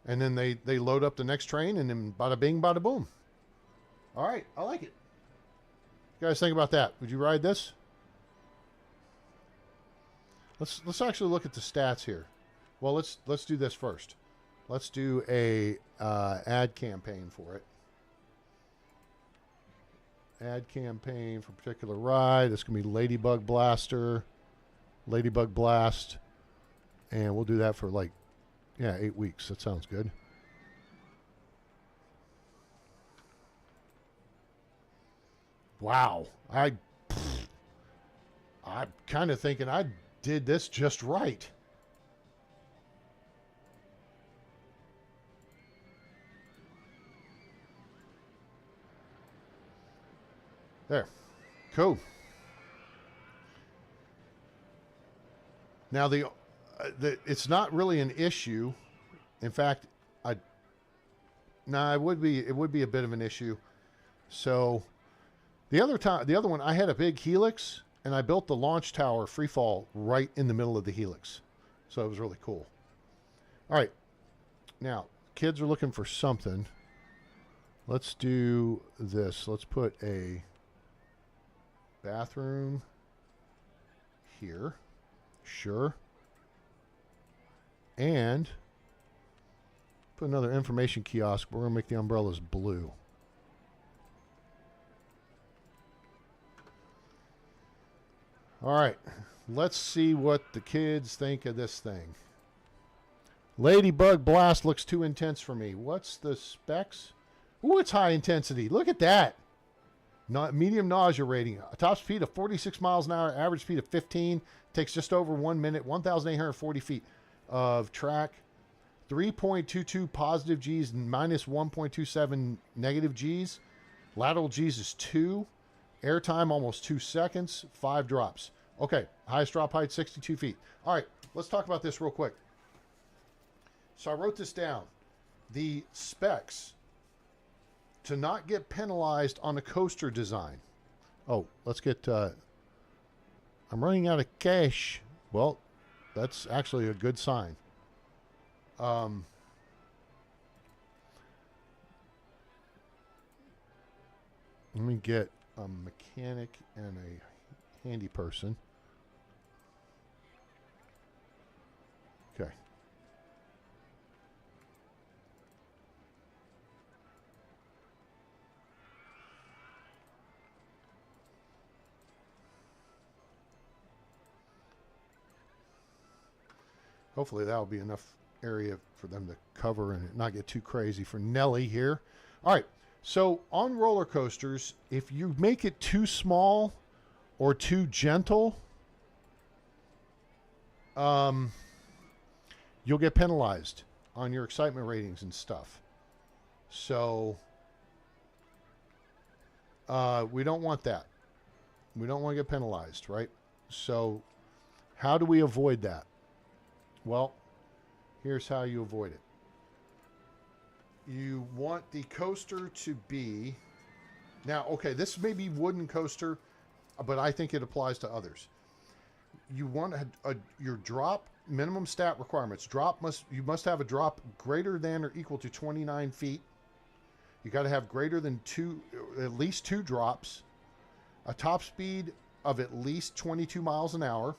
and then they load up the next train, and then bada bing, bada boom. All right, I like it. You guys think about that? Would you ride this? Let's actually look at the stats here. Well, let's do this first. Let's do a ad campaign for it. Ad campaign for a particular ride. This can be Ladybug Blaster, Ladybug Blast, and we'll do that for like, yeah, 8 weeks. That sounds good. Wow, I'm kind of thinking I did this just right. There. Cool. Now, it's not really an issue. In fact, it would be a bit of an issue. So the other one, I had a big helix, and I built the launch tower free fall right in the middle of the helix. So it was really cool. All right. Now, kids are looking for something. Let's do this. Let's put a bathroom here. Sure. And put another information kiosk. We're going to make the umbrellas blue. All right. Let's see what the kids think of this thing. Ladybug Blast looks too intense for me. What's the specs? Ooh, it's high intensity. Look at that. Medium nausea rating. A top speed of 46 miles an hour. Average speed of 15. Takes just over 1 minute. 1,840 feet of track. 3.22 positive Gs and minus 1.27 negative Gs. Lateral Gs is 2. Airtime almost 2 seconds. 5 drops. Okay. Highest drop height 62 feet. All right. Let's talk about this real quick. So I wrote this down. The specs to not get penalized on a coaster design. Oh, let's get... I'm running out of cash. Well, that's actually a good sign. Let me get a mechanic and a handy person. Okay. Hopefully that'll be enough area for them to cover and not get too crazy for Nelly here. All right. So on roller coasters, if you make it too small or too gentle, you'll get penalized on your excitement ratings and stuff. So we don't want that. We don't want to get penalized, right? So how do we avoid that? Well, here's how you avoid it. You want the coaster to be... Now, okay, this may be wooden coaster, but I think it applies to others. You want your drop minimum stat requirements. You must have a drop greater than or equal to 29 feet. You got to have greater than at least 2 drops. A top speed of at least 22 miles an hour.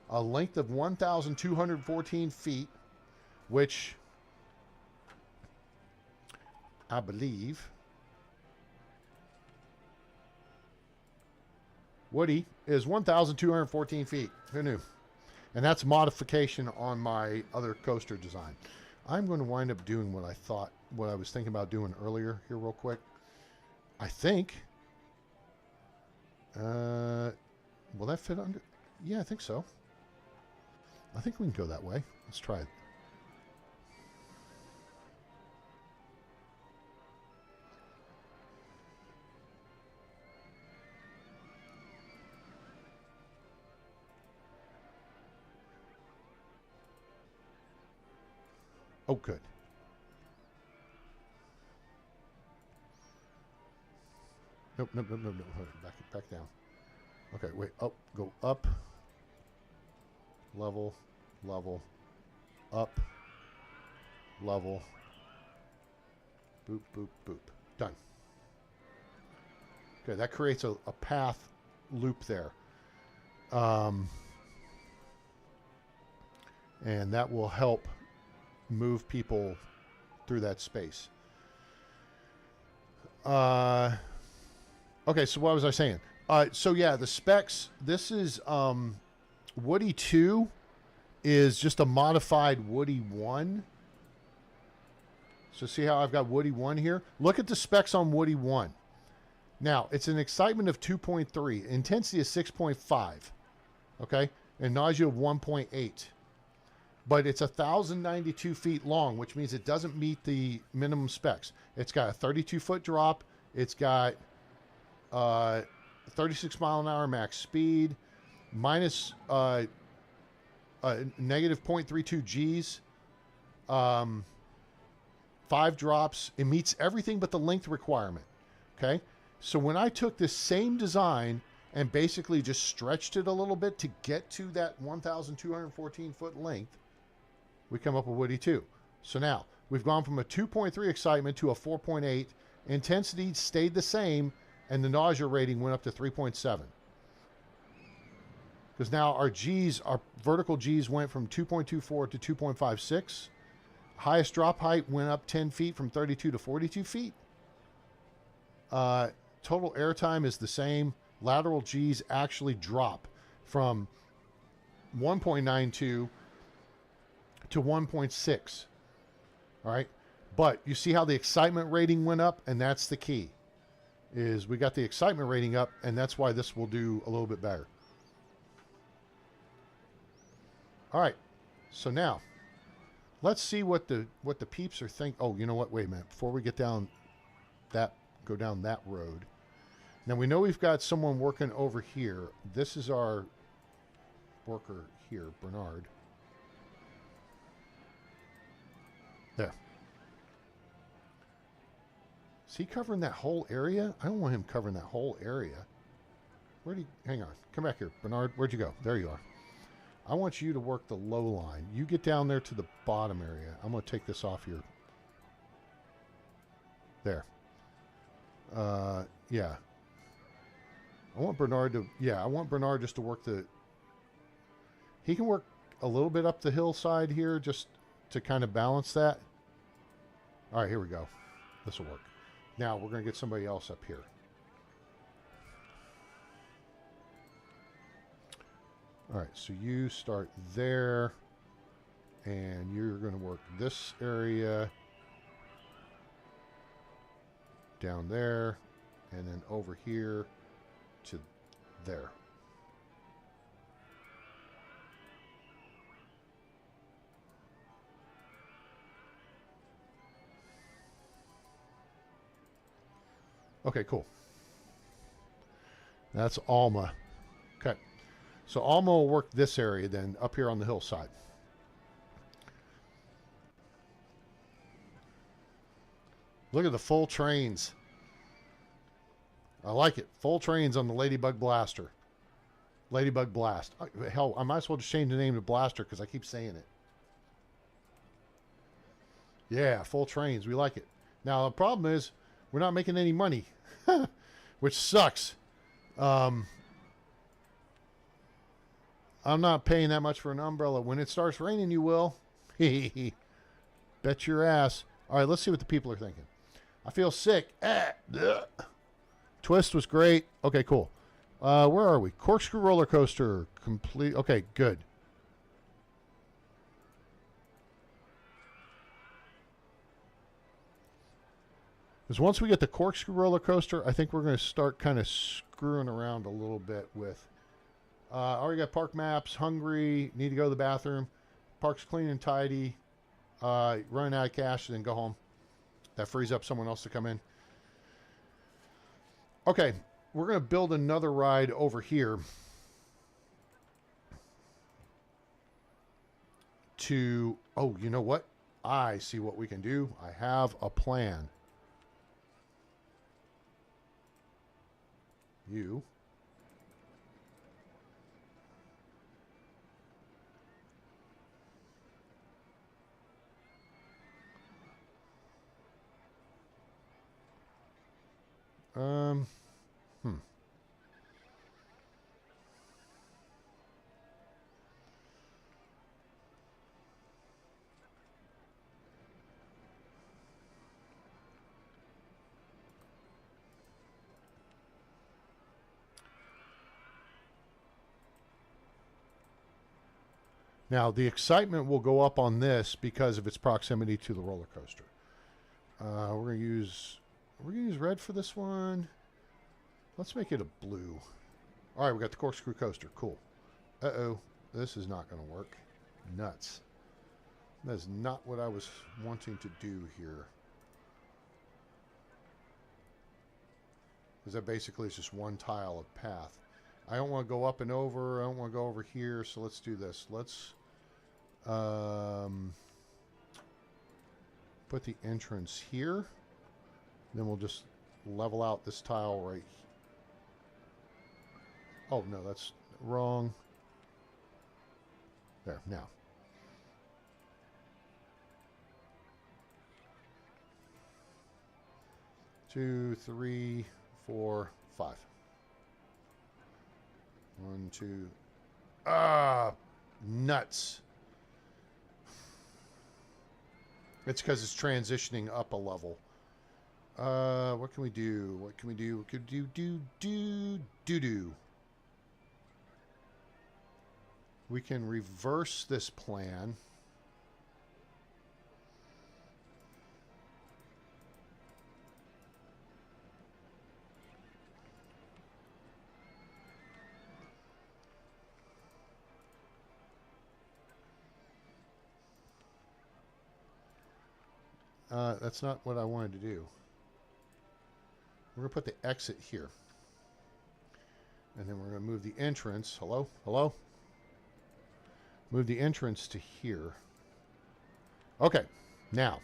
A length of 1,214 feet, which I believe Woody is 1,214 feet. Who knew? And that's modification on my other coaster design. I'm going to wind up doing what I was thinking about doing earlier here real quick. I think, will that fit under? Yeah, I think so. I think we can go that way. Let's try it. Oh, good. Nope. Back down. Okay, wait. Oh, go up. Level, up, level, boop, boop, boop. Done. Okay, that creates a path loop there. And that will help move people through that space. Okay, so what was I saying? So yeah, the specs, this is... Woody 2 is just a modified Woody 1. So see how I've got Woody 1 here? Look at the specs on Woody 1. Now, it's an excitement of 2.3. Intensity is 6.5. Okay? And nausea of 1.8. But it's 1,092 feet long, which means it doesn't meet the minimum specs. It's got a 32-foot drop. It's got 36 mile an hour max speed, minus negative 0.32 Gs, 5 drops. It meets everything but the length requirement. Okay, so when I took this same design and basically just stretched it a little bit to get to that 1,214 foot length, we come up with Woody 2. So now we've gone from a 2.3 excitement to a 4.8. Intensity stayed the same, and the nausea rating went up to 3.7. Because now our Gs, our vertical Gs went from 2.24 to 2.56. Highest drop height went up 10 feet from 32 to 42 feet. Total airtime is the same. Lateral Gs actually drop from 1.92 to 1.6. All right. But you see how the excitement rating went up, and that's the key. Is we got the excitement rating up, and that's why this will do a little bit better. All right. So now let's see what the peeps are thinking. Oh, you know what? Wait a minute. Before we get down that, go down that road. Now we know we've got someone working over here. This is our worker here, Bernard. There. Is he covering that whole area? I don't want him covering that whole area. Where'd he... Hang on. Come back here. Bernard, where'd you go? There you are. I want you to work the low line. You get down there to the bottom area. I'm going to take this off here. There. Yeah. I want Bernard to... Yeah, I want Bernard just to work the... He can work a little bit up the hillside here just to kind of balance that. All right, here we go. This will work. Now we're going to get somebody else up here. All right, so you start there, and you're going to work this area down there, and then over here to there. Okay, cool. That's Alma. Okay. So Alma will work this area then, up here on the hillside. Look at the full trains. I like it. Full trains on the Ladybug Blaster. Ladybug Blast. Hell, I might as well just change the name to Blaster because I keep saying it. Yeah, full trains. We like it. Now, the problem is we're not making any money, which sucks. I'm not paying that much for an umbrella. When it starts raining, you will. Bet your ass. All right, let's see what the people are thinking. I feel sick. Twist was great. Okay, cool. Where are we? Corkscrew roller coaster. Complete. Okay, good. Because once we get the corkscrew roller coaster, I think we're going to start kind of screwing around a little bit with... already got park maps, hungry, need to go to the bathroom, park's clean and tidy, running out of cash, and then go home. That frees up someone else to come in. Okay, we're going to build another ride over here to... Oh, you know what? I see what we can do. I have a plan. You... Now, the excitement will go up on this because of its proximity to the we're going to use red for this one. Let's make it a blue. All right, we got the corkscrew coaster. Cool. Uh-oh. This is not going to work. Nuts. That's not what I was wanting to do here. Because that basically is just one tile of path. I don't want to go up and over. I don't want to go over here. So let's do this. Let's put the entrance here. Then we'll just level out this tile right here. Oh, no, that's wrong. There, now. Two, three, 4, 5. 1, 2. Ah, nuts. It's because it's transitioning up a level. What can we do? What can we do? We could do. We can reverse this plan. That's not what I wanted to do. We're going to put the exit here. And then we're going to move the entrance. Hello? Hello? Move the entrance to here. Okay. Now.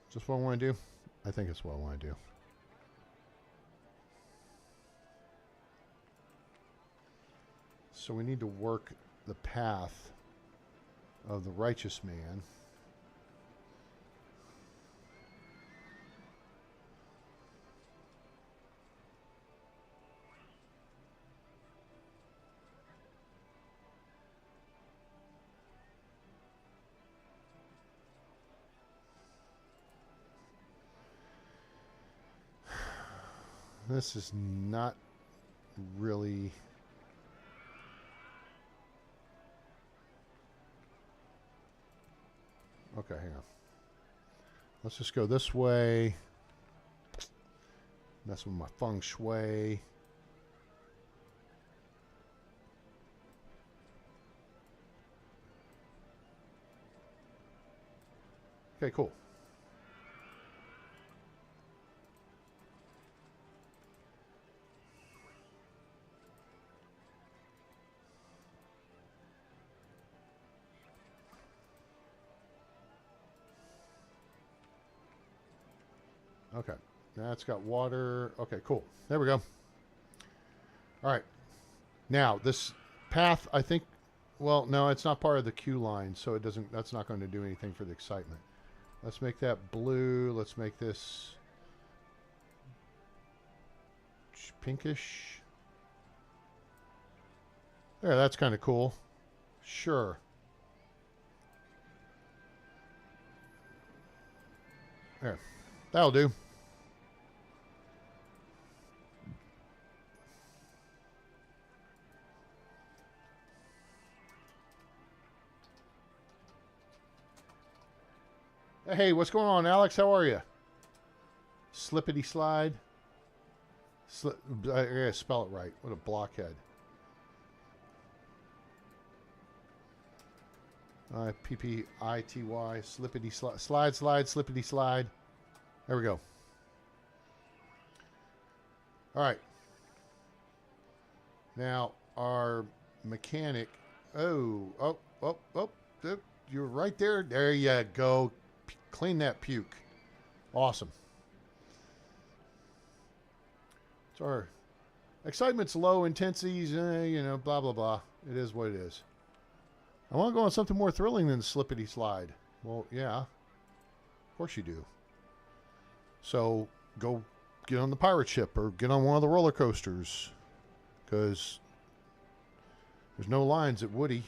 Is this what I want to do? I think it's what I want to do. So we need to work the path of the righteous man. This is not really... Okay, hang on. Let's just go this way. Mess with my feng shui. Okay, cool. Okay, that's got water. Okay, cool. There we go. All right. Now, this path, I think, well, no, it's not part of the queue line, so it doesn't, that's not going to do anything for the excitement. Let's make that blue. Let's make this pinkish. There, that's kind of cool. Sure. There. That'll do. Hey, what's going on, Alex? How are you? Slippity slide. I gotta spell it right. What a blockhead. P-P-I-T-Y. Slippity slide. Slide, slide, slippity slide. There we go. All right. Now, our mechanic. Oh, you're right there. There you go. Clean that puke. Awesome. So our excitement's low, intensity's, you know, blah, blah, blah. It is what it is. I want to go on something more thrilling than the slippity slide. Well, yeah. Of course you do. So go get on the pirate ship or get on one of the roller coasters. Because there's no lines at Woody.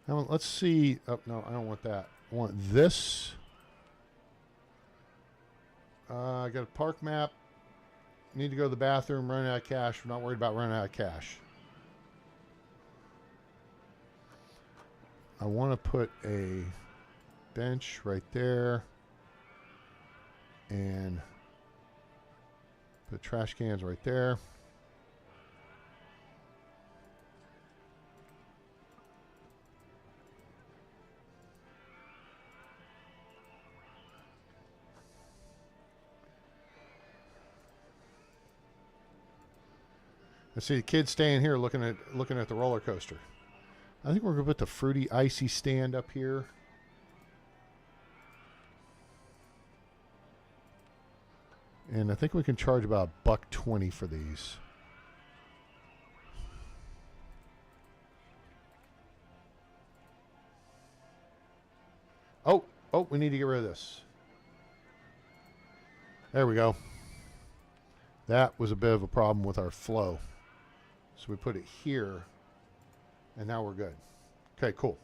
Now, let's see. Oh, no, I don't want that. I want this. I got a park map. Need to go to the bathroom. Running out of cash. I'm not worried about running out of cash. I want to put a bench right there. And Put trash cans right there. I see the kids staying here looking at the roller coaster. I think we're gonna put the fruity icy stand up here. And I think we can charge about $1.20 for these. Oh, we need to get rid of this. There we go. That was a bit of a problem with our flow. So we put it here, and now we're good. Okay, cool.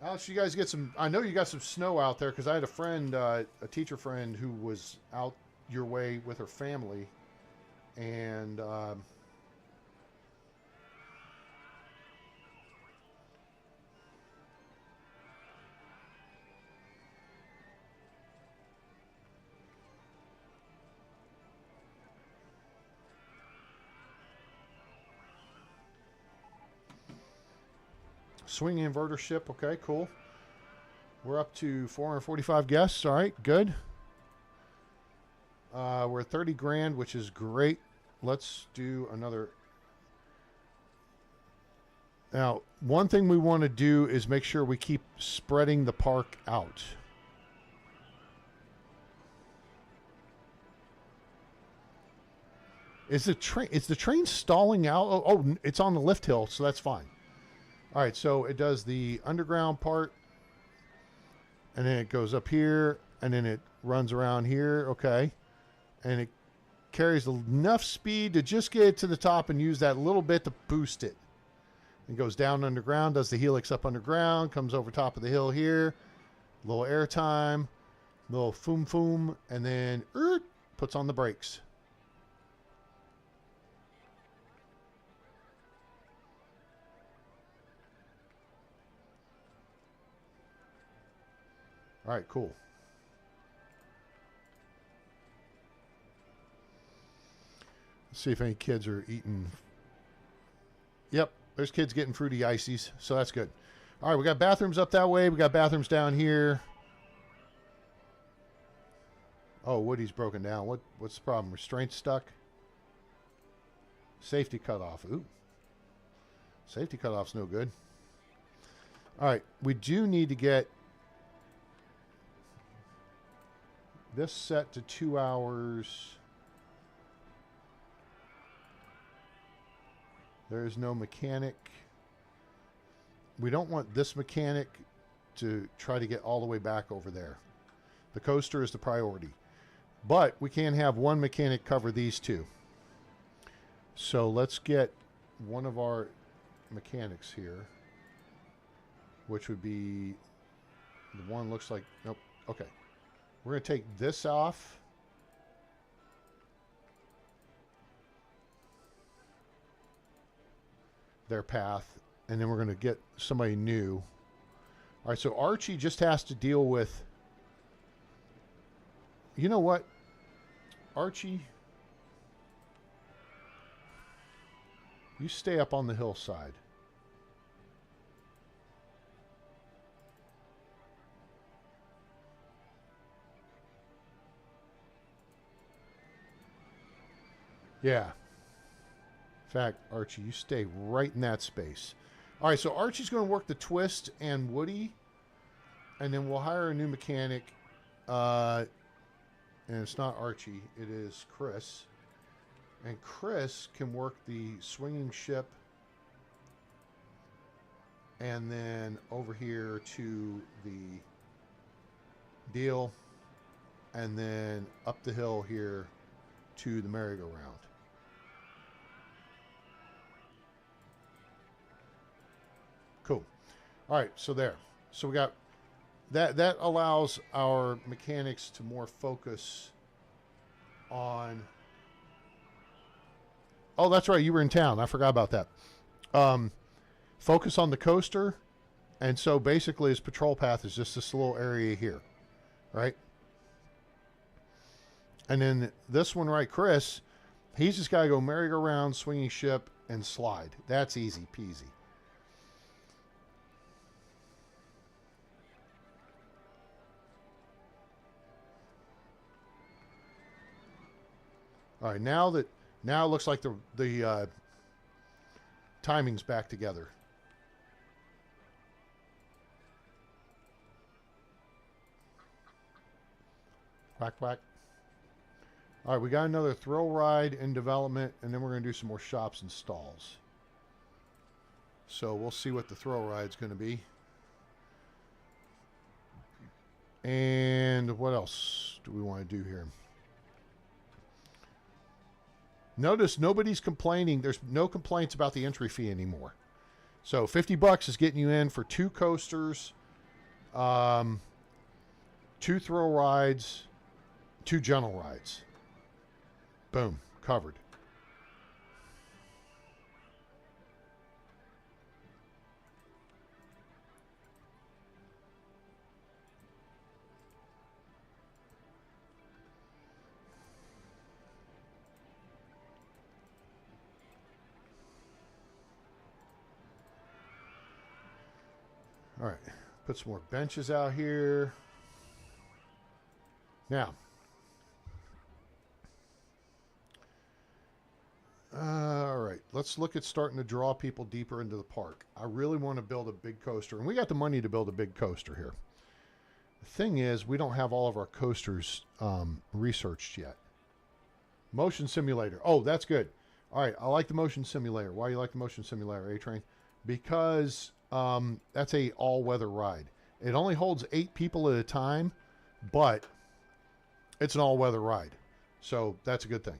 Alex, you guys get some, I know you got some snow out there, because I had a friend, a teacher friend, who was out your way with her family, and swing inverter ship. Okay, cool. We're up to 445 guests. All right, good. We're at 30 grand, which is great. Let's do another. Now, one thing we want to do is make sure we keep spreading the park out. Is the train stalling out? Oh, it's on the lift hill, so that's fine. All right, so it does the underground part, and then it goes up here, and then it runs around here, okay, and it carries enough speed to just get it to the top and use that little bit to boost it. It goes down underground, does the helix up underground, comes over top of the hill here, a little air time, little foom, and then puts on the brakes. All right, cool. Let's see if any kids are eating. Yep, there's kids getting fruity ices, so that's good. All right, we got bathrooms up that way. We got bathrooms down here. Oh, Woody's broken down. What's the problem? Restraint stuck? Safety cutoff. Ooh. Safety cutoff's no good. All right, we do need to get this set to 2 hours. There is no mechanic. We don't want this mechanic to try to get all the way back over there. The coaster is the priority. But we can have one mechanic cover these two. So let's get one of our mechanics here, which would be the one looks like, nope, okay. We're going to take this off. Their path. And then we're going to get somebody new. All right, so Archie just has to deal with... You know what? Archie, you stay up on the hillside. Yeah. In fact, Archie, you stay right in that space. All right, so Archie's going to work the twist and Woody, and then we'll hire a new mechanic. And it's not Archie, it is Chris. And Chris can work the swinging ship and then over here to the deal, and then up the hill here to the merry-go-round. Cool. All right, so there. So we got that allows our mechanics to more focus on... Oh, that's right. You were in town. I forgot about that. Focus on the coaster. And so basically his patrol path is just this little area here. Right? And then this one, right, Chris, he's just got to go merry-go-round, swinging ship, and slide. That's easy peasy. All right, now it looks like the timing's back together. Quack, quack. All right, we got another thrill ride in development, and then we're going to do some more shops and stalls. So we'll see what the thrill ride's going to be. And what else do we want to do here? Notice nobody's complaining. There's no complaints about the entry fee anymore. So $50 is getting you in for 2 coasters, 2 thrill rides, 2 gentle rides. Boom, covered. All right, put some more benches out here. Now, all right, let's look at starting to draw people deeper into the park. I really want to build a big coaster, and we got the money to build a big coaster here. The thing is, we don't have all of our coasters researched yet. Motion simulator. Oh, that's good. All right, I like the motion simulator. Why do you like the motion simulator, A-Train? Because that's a all-weather ride. It only holds 8 people at a time, but it's an all-weather ride. So that's a good thing.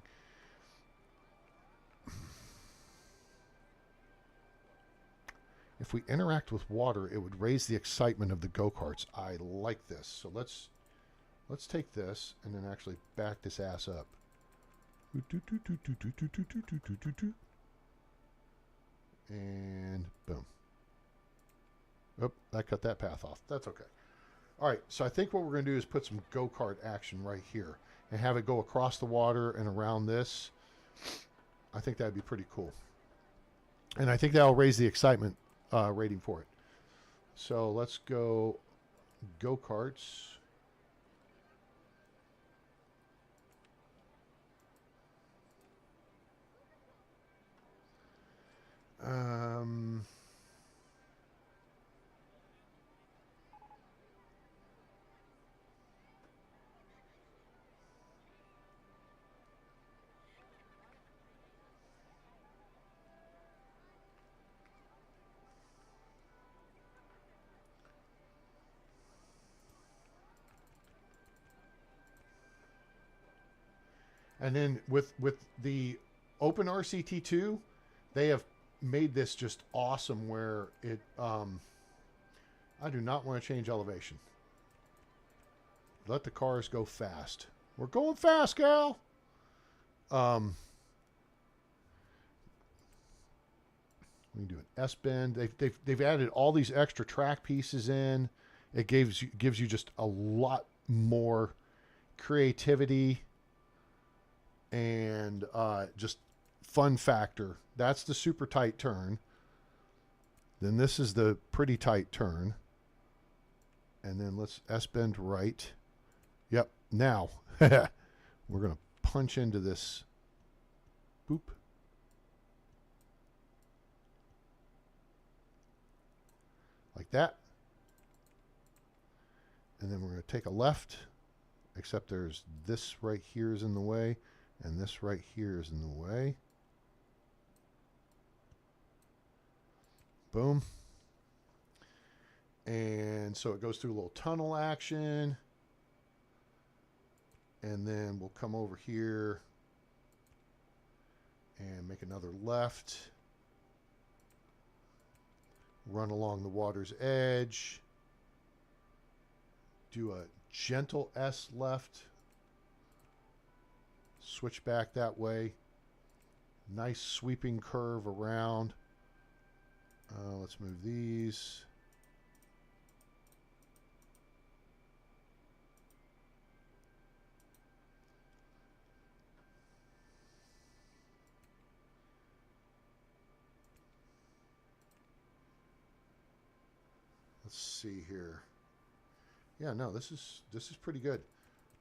If we interact with water, it would raise the excitement of the go-karts. I like this. So let's take this and then actually back this ass up. And boom. Oh, I cut that path off. That's okay. All right, so I think what we're going to do is put some go-kart action right here and have it go across the water and around this. I think that'd be pretty cool. And I think that'll raise the excitement rating for it. So let's go go-karts. And then with the Open RCT2, they have made this just awesome where it I do not want to change elevation. Let the cars go fast. We're going fast, gal. We can do an S bend. They've added all these extra track pieces in. It gives you just a lot more creativity and just fun factor. That's the super tight turn. Then this is the pretty tight turn. And then let's S-bend right. Yep. Now, we're going to punch into this. Boop. Like that. And then we're going to take a left, except there's this right here is in the way, and this right here is in the way. Boom. And so it goes through a little tunnel action. And then we'll come over here and make another left. Run along the water's edge. Do a gentle S left. Switch back that way. Nice sweeping curve around. Let's move these. Let's see here. Yeah, no, this is pretty good.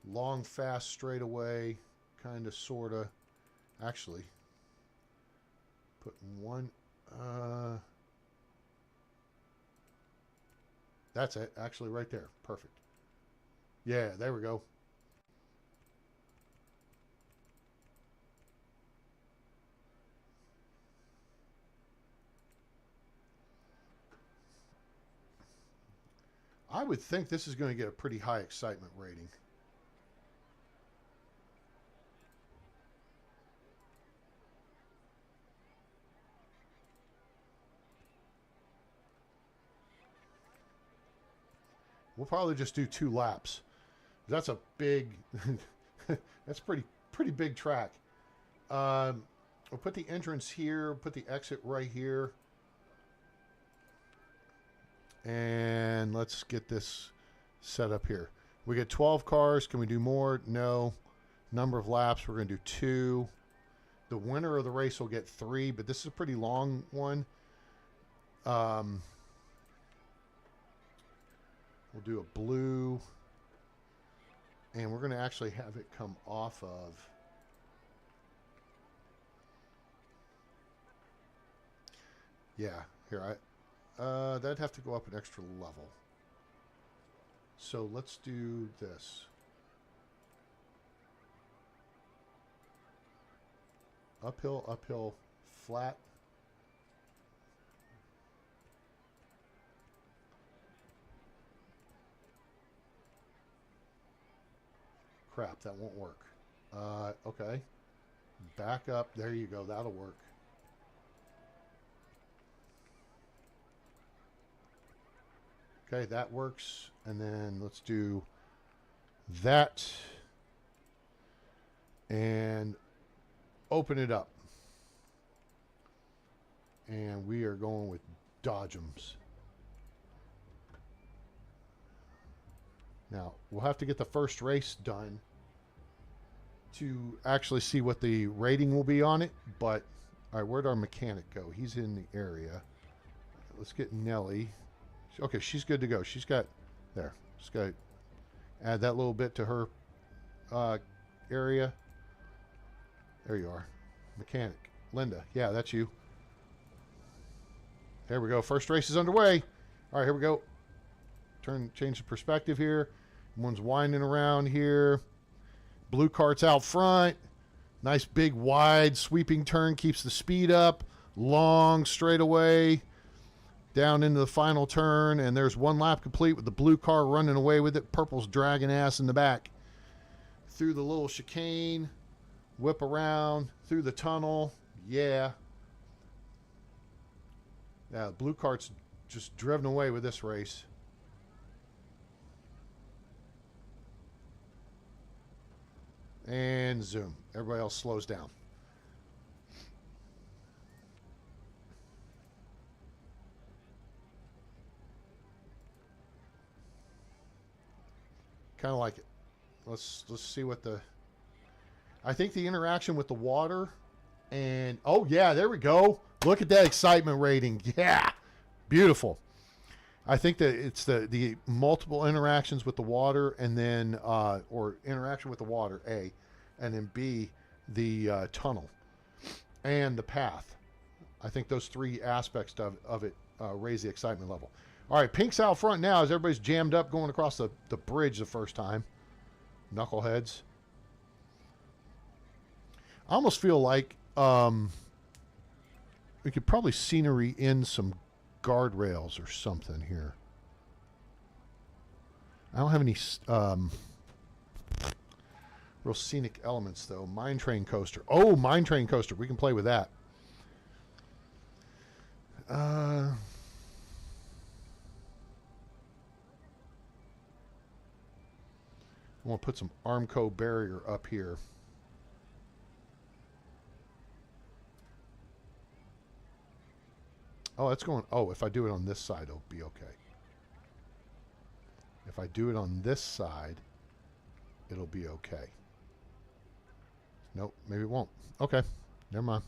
Long, fast, straightaway, kind of, sort of. Actually, put one. That's it. Actually, right there. Perfect. Yeah, there we go. I would think this is going to get a pretty high excitement rating. We'll probably just do 2 laps. That's a big, that's pretty big track. We'll put the entrance here, put the exit right here. And let's get this set up here. We get 12 cars. Can we do more? No. Number of laps, we're going to do 2. The winner of the race will get 3, but this is a pretty long one. We'll do a blue. And we're going to actually have it come off of. Yeah, here, that'd have to go up an extra level. So let's do this. Uphill, uphill, flat. Crap, that won't work. Okay. Back up. There you go. That'll work. Okay, that works. And then let's do that. And open it up. And we are going with Dodgems. Now, we'll have to get the first race done to actually see what the rating will be on it. But, all right, where'd our mechanic go? He's in the area. Let's get Nelly. Okay, she's good to go. She's got, there. Just got to add that little bit to her area. There you are. Mechanic. Linda. Yeah, that's you. There we go. First race is underway. All right, here we go. Change the perspective here. One's winding around here. Blue cart's out front. Nice big wide sweeping turn, keeps the speed up. Long straightaway down into the final turn, and there's 1 lap complete with the blue car running away with it. Purple's dragging ass in the back. Through the little chicane, whip around through the tunnel. Yeah. Yeah, the blue cart's just driven away with this race. And zoom. Everybody else slows down. Kind of like it. Let's see what the. I think the interaction with the water, and oh yeah, there we go. Look at that excitement rating. Yeah, beautiful. I think that it's the multiple interactions with the water, and then or interaction with the water, A, and then B, the tunnel and the path. I think those 3 aspects of it raise the excitement level. All right, pink's out front now as everybody's jammed up going across the bridge the first time. Knuckleheads. I almost feel like we could probably scenery in some guardrails or something here. I don't have any real scenic elements though. Mine train coaster. Oh, mine train coaster. We can play with that. I want to put some Armco barrier up here. Oh, that's going. Oh, if I do it on this side, it'll be okay. If I do it on this side, it'll be okay. Nope, maybe it won't. Okay, never mind.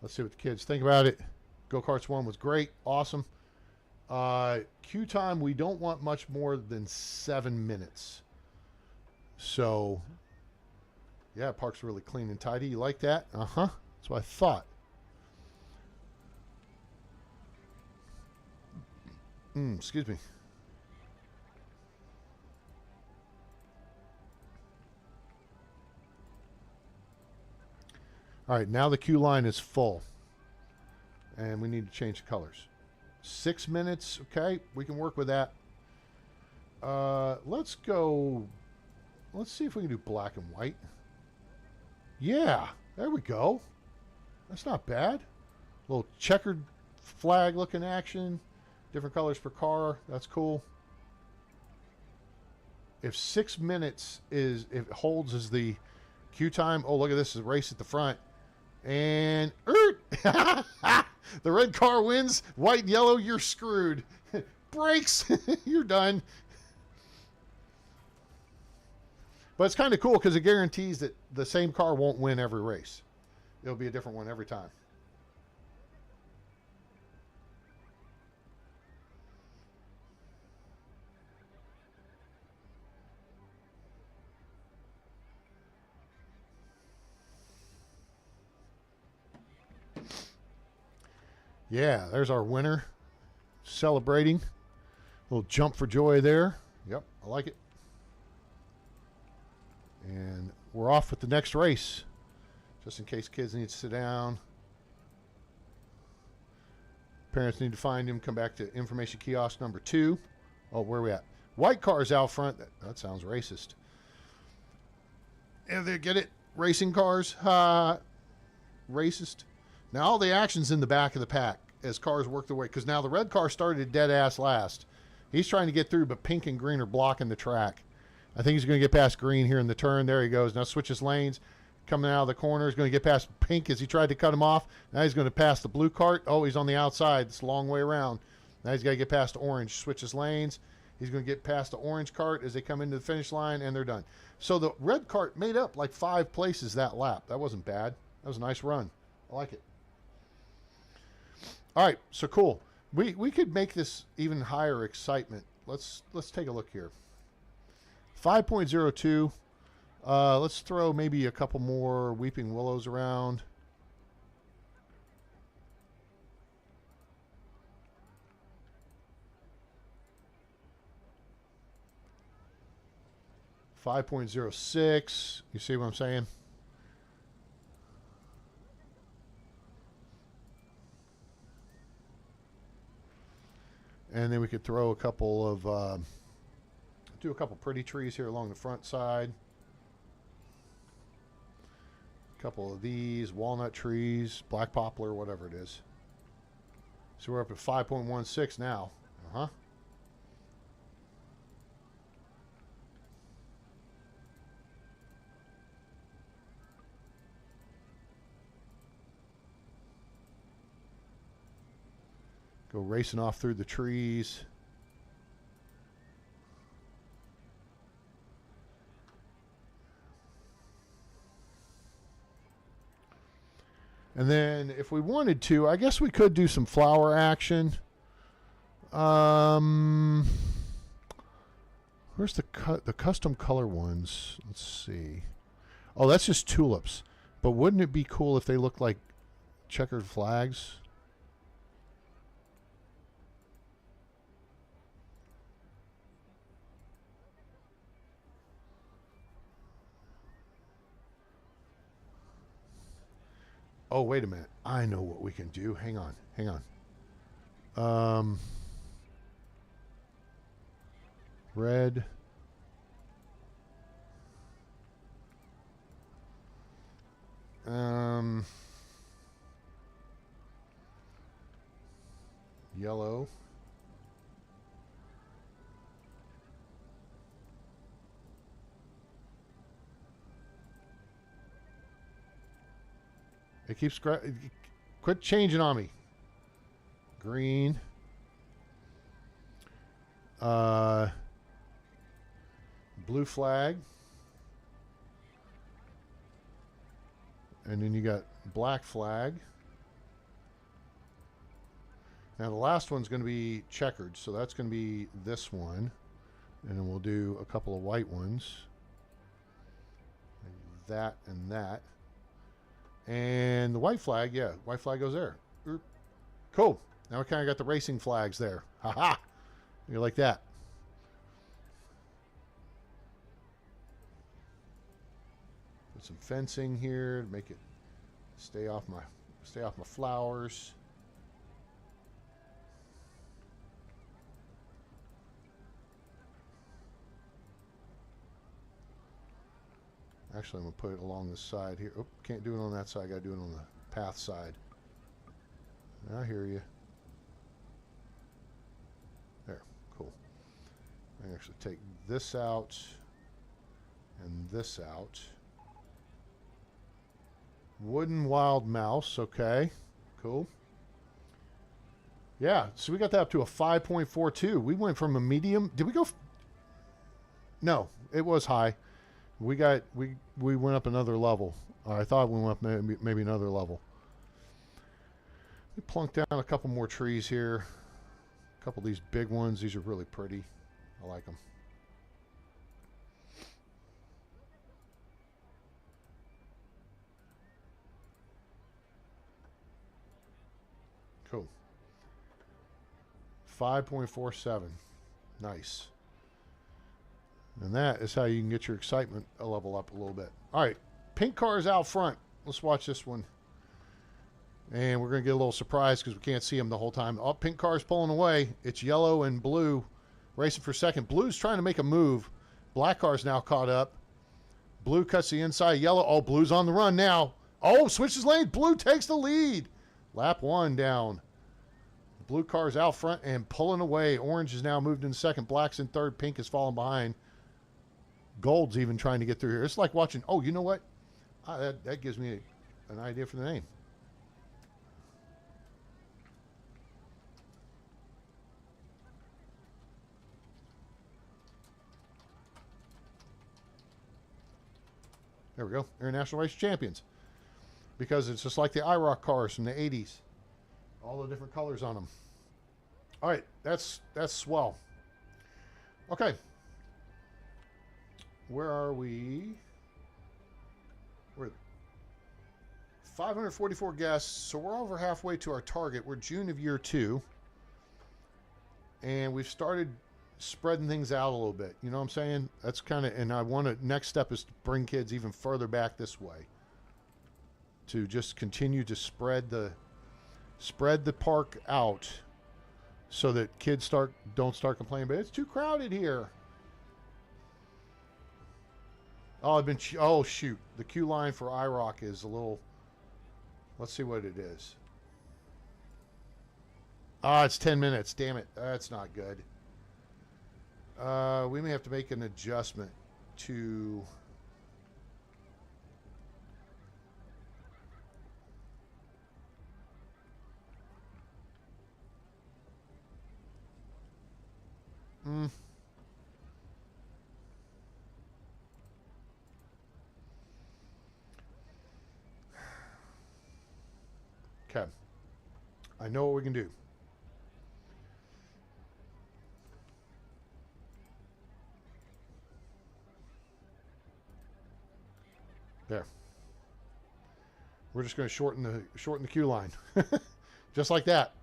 Let's see what the kids think about it. Go-Karts 1 was great. Awesome. Queue time, we don't want much more than 7 minutes. So, yeah, park's really clean and tidy. You like that? Uh-huh. That's what I thought. Excuse me. All right, now the queue line is full. And we need to change the colors. 6 minutes, okay, we can work with that. Let's go, let's see if we can do black and white. Yeah, there we go. That's not bad. A little checkered flag looking action. Different colors per car. That's cool. If 6 minutes is, if it holds as the queue time. Oh, look at this. Is a race at the front. And the red car wins. White and yellow, you're screwed. Brakes. You're done. But it's kind of cool because it guarantees that the same car won't win every race. It'll be a different one every time. Yeah, there's our winner. Celebrating. A little jump for joy there. Yep, I like it. And we're off with the next race. Just in case kids need to sit down. Parents need to find him. Come back to information kiosk number 2. Oh, where are we at? White cars out front. That sounds racist. Yeah, they get it. Racing cars. Racist. Now all the action's in the back of the pack as cars work their way. Because now the red car started dead ass last. He's trying to get through, but pink and green are blocking the track. I think he's going to get past green here in the turn. There he goes. Now switches lanes. Coming out of the corner. He's going to get past pink as he tried to cut him off. Now he's going to pass the blue cart. Oh, he's on the outside. It's a long way around. Now he's got to get past orange. Switches lanes. He's going to get past the orange cart as they come into the finish line, and they're done. So the red cart made up like 5 places that lap. That wasn't bad. That was a nice run. I like it. All right, so cool. We could make this even higher excitement. Let's take a look here. 5.02. Let's throw maybe a couple more weeping willows around. $5.06. You see what I'm saying? And then we could throw a couple of, do a couple pretty trees here along the front side. A couple of these, walnut trees, black poplar, whatever it is. So we're up at 5.16 now. Uh-huh. Go racing off through the trees. And then if we wanted to, I guess we could do some flower action. Where's the custom color ones? Let's see. Oh, that's just tulips. But wouldn't it be cool if they looked like checkered flags? Oh, wait a minute. I know what we can do. Hang on. Hang on. Red. Yellow. It keeps quit changing on me. Green. Blue flag. And then you got black flag. Now the last one's going to be checkered, so that's going to be this one. And then we'll do a couple of white ones. Like that and that. And the white flag, yeah, white flag goes there. Cool. Now we kind of got the racing flags there. Ha-ha! You like that. Put some fencing here to make it stay off my flowers. Actually, I'm going to put it along the side here. Oh, can't do it on that side. I got to do it on the path side. I hear you. There, cool. I actually take this out and this out. Wooden wild mouse, okay, cool. Yeah, so we got that up to a 5.42. We went from a medium. Did we go? No, it was high. We went up another level. I thought we went up maybe another level. We plunked down a couple more trees here. A couple of these big ones. These are really pretty. I like them. Cool. 5.47. Nice. And that is how you can get your excitement a level up a little bit. All right. Pink cars out front. Let's watch this one. And we're going to get a little surprised because we can't see them the whole time. Oh, pink car's pulling away. It's yellow and blue racing for second. Blue's trying to make a move. Black car's now caught up. Blue cuts the inside. Yellow. Oh, blue's on the run now. Oh, switches lanes. Blue takes the lead. Lap one down. Blue car's out front and pulling away. Orange is now moved in second. Black's in third. Pink is falling behind. Gold's even trying to get through here. It's like watching. Oh, you know what? That gives me an idea for the name. There we go. International Race Champions. Because it's just like the IROC cars from the 80s. All the different colors on them. All right. That's swell. Okay. Where are we? We're 544 guests. So we're over halfway to our target. We're June of year 2. And we've started spreading things out a little bit. You know what I'm saying? That's kind of, and I want to, next step is to bring kids even further back this way. To just continue to spread the park out so that kids don't start complaining, but it's too crowded here. Oh, shoot. The queue line for IROC is a little, let's see what it is. It's 10 minutes. Damn it. That's not good. We may have to make an adjustment to... Okay. I know what we can do. There. We're just going to shorten the queue line. Just like that.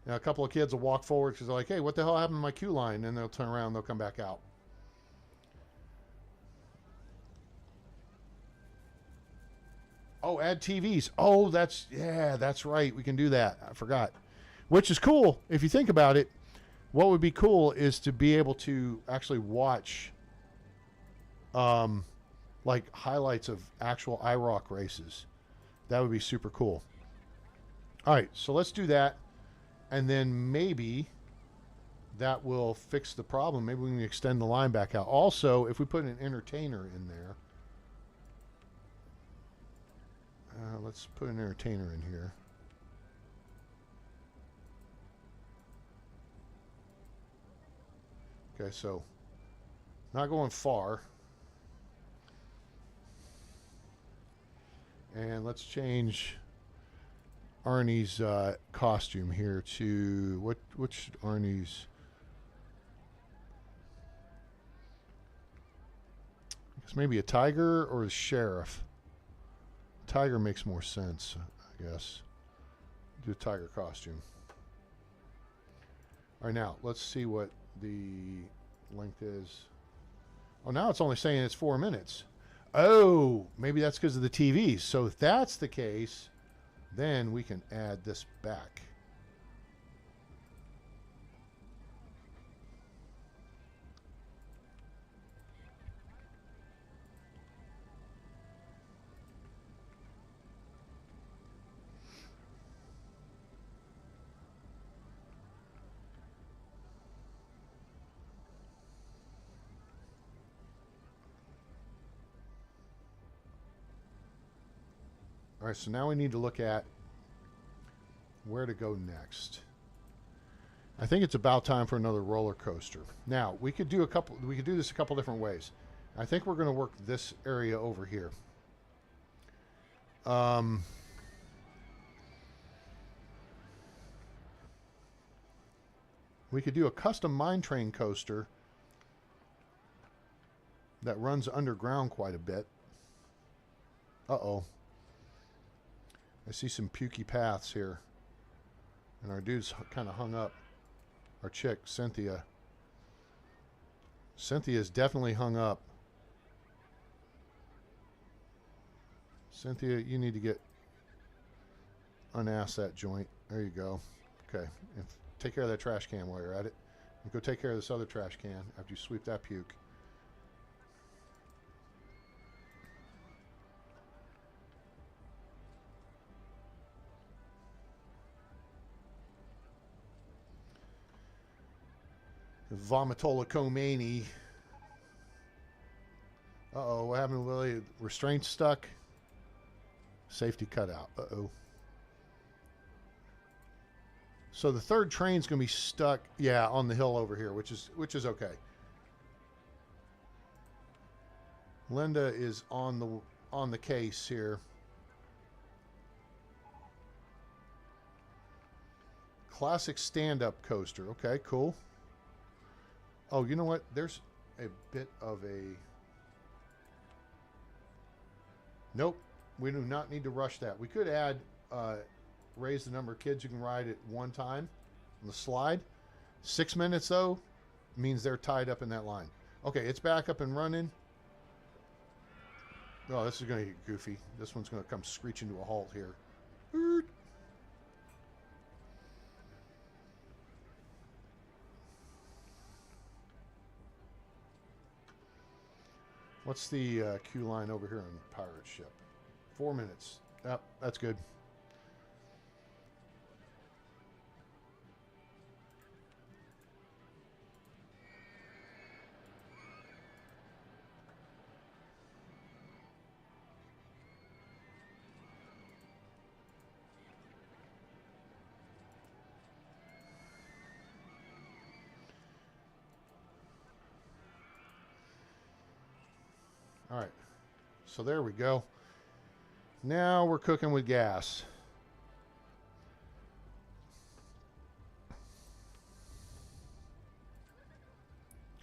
Now, a couple of kids will walk forward because they're like, hey, what the hell happened to my queue line? And they'll turn around and they'll come back out. Oh, add TVs. Oh, that's right. We can do that. I forgot. Which is cool. If you think about it, what would be cool is to be able to actually watch like highlights of actual IROC races. That would be super cool. All right, so let's do that. And then maybe that will fix the problem. Maybe we can extend the line back out. Also, if we put an entertainer in there, let's put an entertainer in here. Okay, so not going far. And let's change Arnie's costume here to which Arnie's? I guess maybe a tiger or a sheriff. Tiger makes more sense, I guess. Do a tiger costume. All right, now let's see what the length is. Oh, now it's only saying it's 4 minutes. Oh, maybe that's because of the TVs. So if that's the case, then we can add this back. All right, so now we need to look at where to go next. I think it's about time for another roller coaster. Now, we could do this a couple different ways. I think we're going to work this area over here. We could do a custom mine train coaster that runs underground quite a bit. Uh-oh. I see some pukey paths here. And our dude's kind of hung up. Our chick, Cynthia. Cynthia's definitely hung up. Cynthia, you need to get unass that joint. There you go. Okay. And take care of that trash can while you're at it. And go take care of this other trash can after you sweep that puke. Vomitola Comani. Uh-oh, what happened to Lily? Restraint stuck. Safety cut out. Uh-oh. So the third train's going to be stuck, yeah, on the hill over here, which is okay. Linda is on the case here. Classic stand-up coaster. Okay, cool. Oh, you know what? There's a bit of a... Nope. We do not need to rush that. We could add... raise the number of kids you can ride at one time on the slide. 6 minutes, though, means they're tied up in that line. Okay, it's back up and running. Oh, this is going to get goofy. This one's going to come screeching to a halt here. What's the queue line over here on the pirate ship? 4 minutes. Yep, that's good. All right, so there we go. Now we're cooking with gas.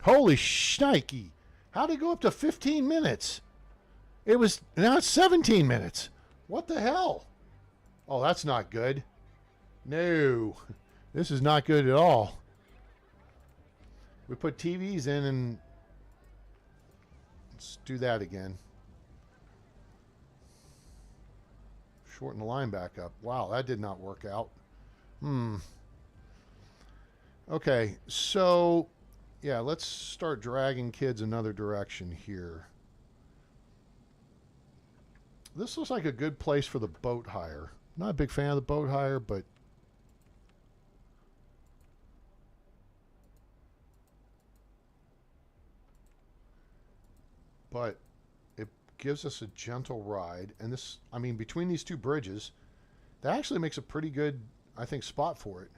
Holy shnikey. How'd it go up to 15 minutes? Now it's 17 minutes. What the hell? Oh, that's not good. No, this is not good at all. We put TVs in and let's do that again. Shorten the line back up. Wow, that did not work out. Okay, so yeah, let's start dragging kids another direction here. This looks like a good place for the boat hire. Not a big fan of the boat hire, but it gives us a gentle ride. And this, I mean, between these two bridges, that actually makes a pretty good, I think, spot for it.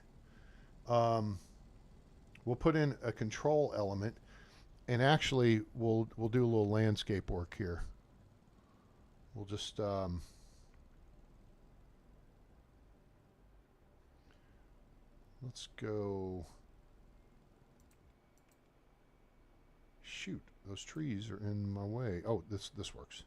We'll put in a control element, and actually we'll do a little landscape work here. We'll just let's go. Shoot, those trees are in my way. Oh, this works.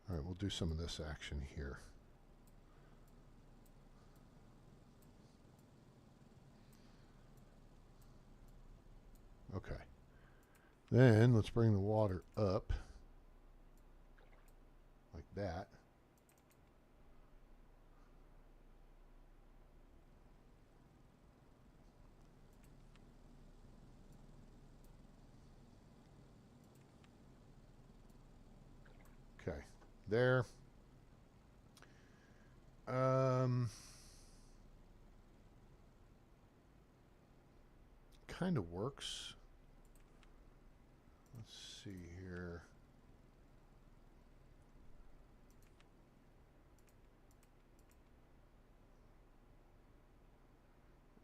All right, we'll do some of this action here. Okay. Then let's bring the water up like that. Okay. There. Kind of works. Let's see here.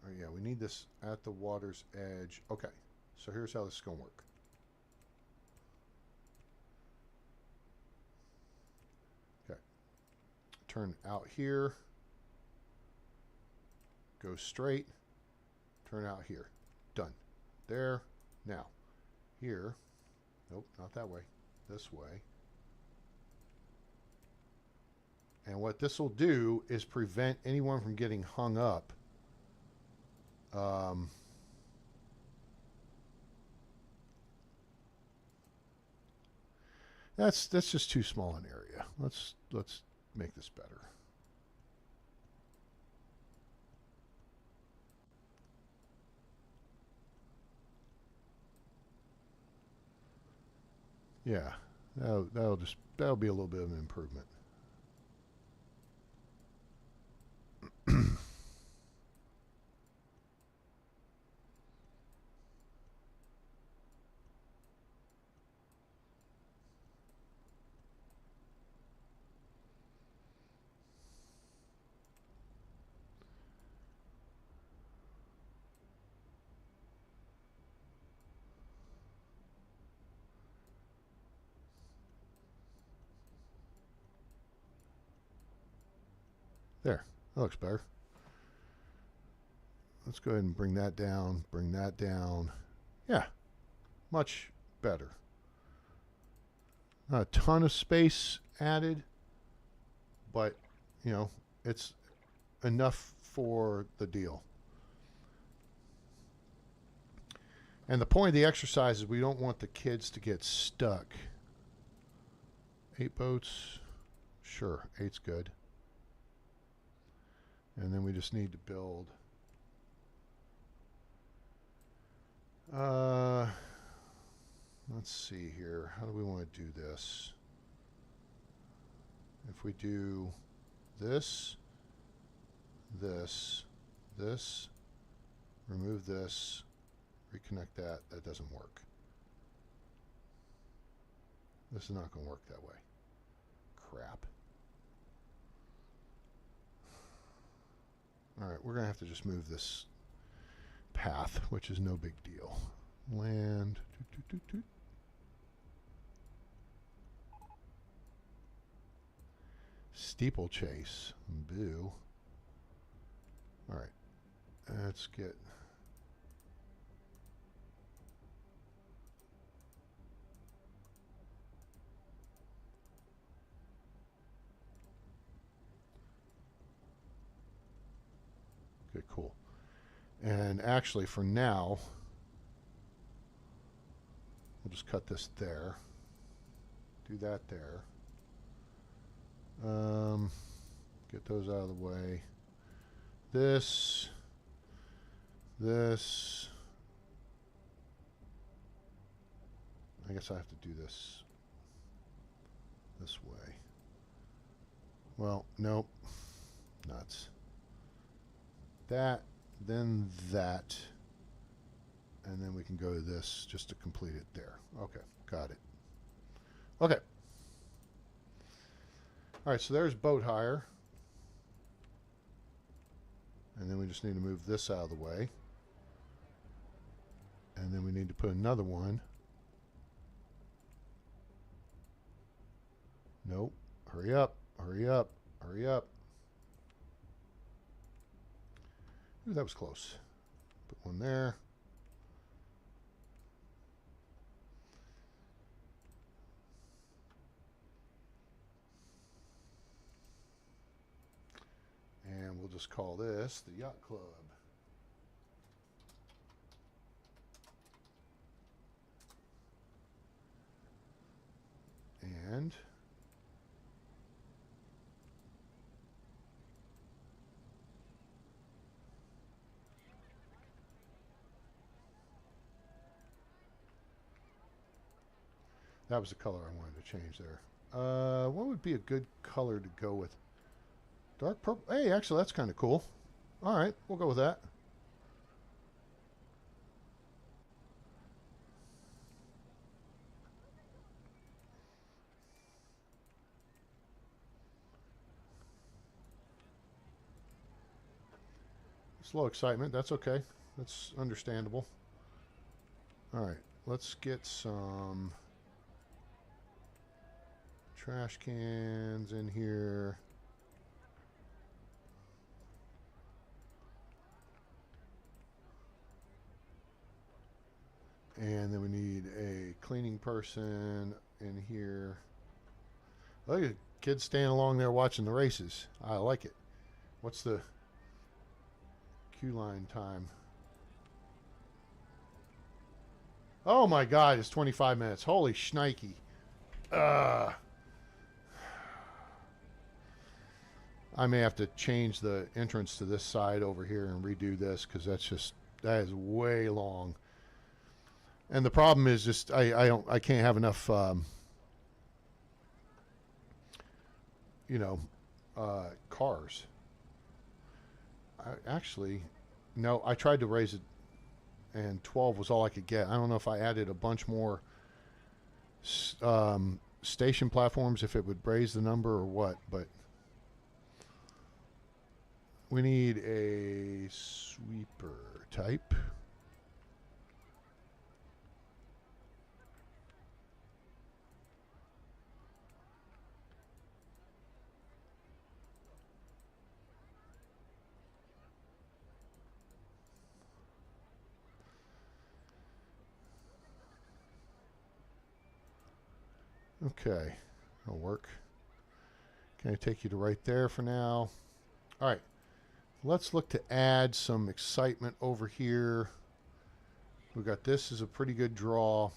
Oh yeah, we need this at the water's edge. Okay, so here's how this is going to work. Okay, turn out here, go straight, turn out here. Done. There. Now, here. Nope, not that way. This way. And what this will do is prevent anyone from getting hung up. That's just too small an area. Let's make this better. Yeah, that'll be a little bit of an improvement. There, that looks better. Let's go ahead and bring that down, bring that down. Yeah, much better. Not a ton of space added, but, you know, it's enough for the deal. And the point of the exercise is we don't want the kids to get stuck. 8 boats. Sure, 8's good. And then we just need to build. Let's see here. How do we want to do this? If we do this, this, this, remove this, reconnect that, that doesn't work. This is not going to work that way. Crap. All right, we're going to have to just move this path, which is no big deal. Land. Toot, toot, toot, toot. Steeplechase. Boo. All right, let's get. Okay, cool. And actually, for now, we'll just cut this there. Do that there. Get those out of the way. This. I guess I have to do this way. Well, nope. Nuts. That, then that, and then we can go to this just to complete it there. Okay, got it. Okay. All right, so there's boat hire. And then we just need to move this out of the way. And then we need to put another one. Nope. Hurry up. Hurry up. Hurry up. Ooh, that was close. Put one there. And we'll just call this the Yacht Club. And that was the color I wanted to change there. What would be a good color to go with? Dark purple. Hey, actually, that's kind of cool. All right, we'll go with that. Slow excitement. That's okay. That's understandable. All right, let's get some trash cans in here. And then we need a cleaning person in here. Look at kids standing along there watching the races. I like it. What's the queue line time? Oh my God, it's 25 minutes. Holy shnikey. I may have to change the entrance to this side over here and redo this because that is way long. And the problem is just I can't have enough cars. No, I tried to raise it and 12 was all I could get. I don't know if I added a bunch more station platforms if it would raise the number or what, but we need a sweeper type. Okay, that'll work. Can I take you to right there for now? All right, let's look to add some excitement over here. We got this as a pretty good draw.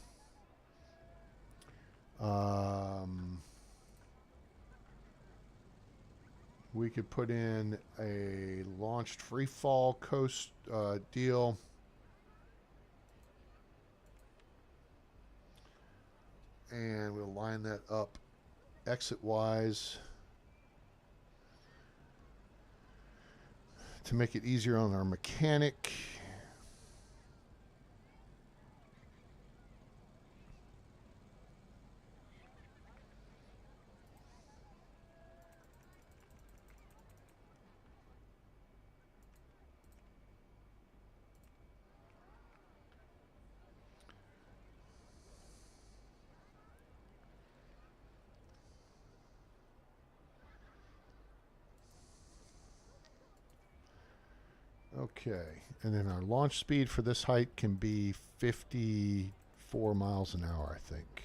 We could put in a launched free fall coast deal. And we'll line that up exit wise to make it easier on our mechanic. Okay, and then our launch speed for this height can be 54 miles an hour, I think.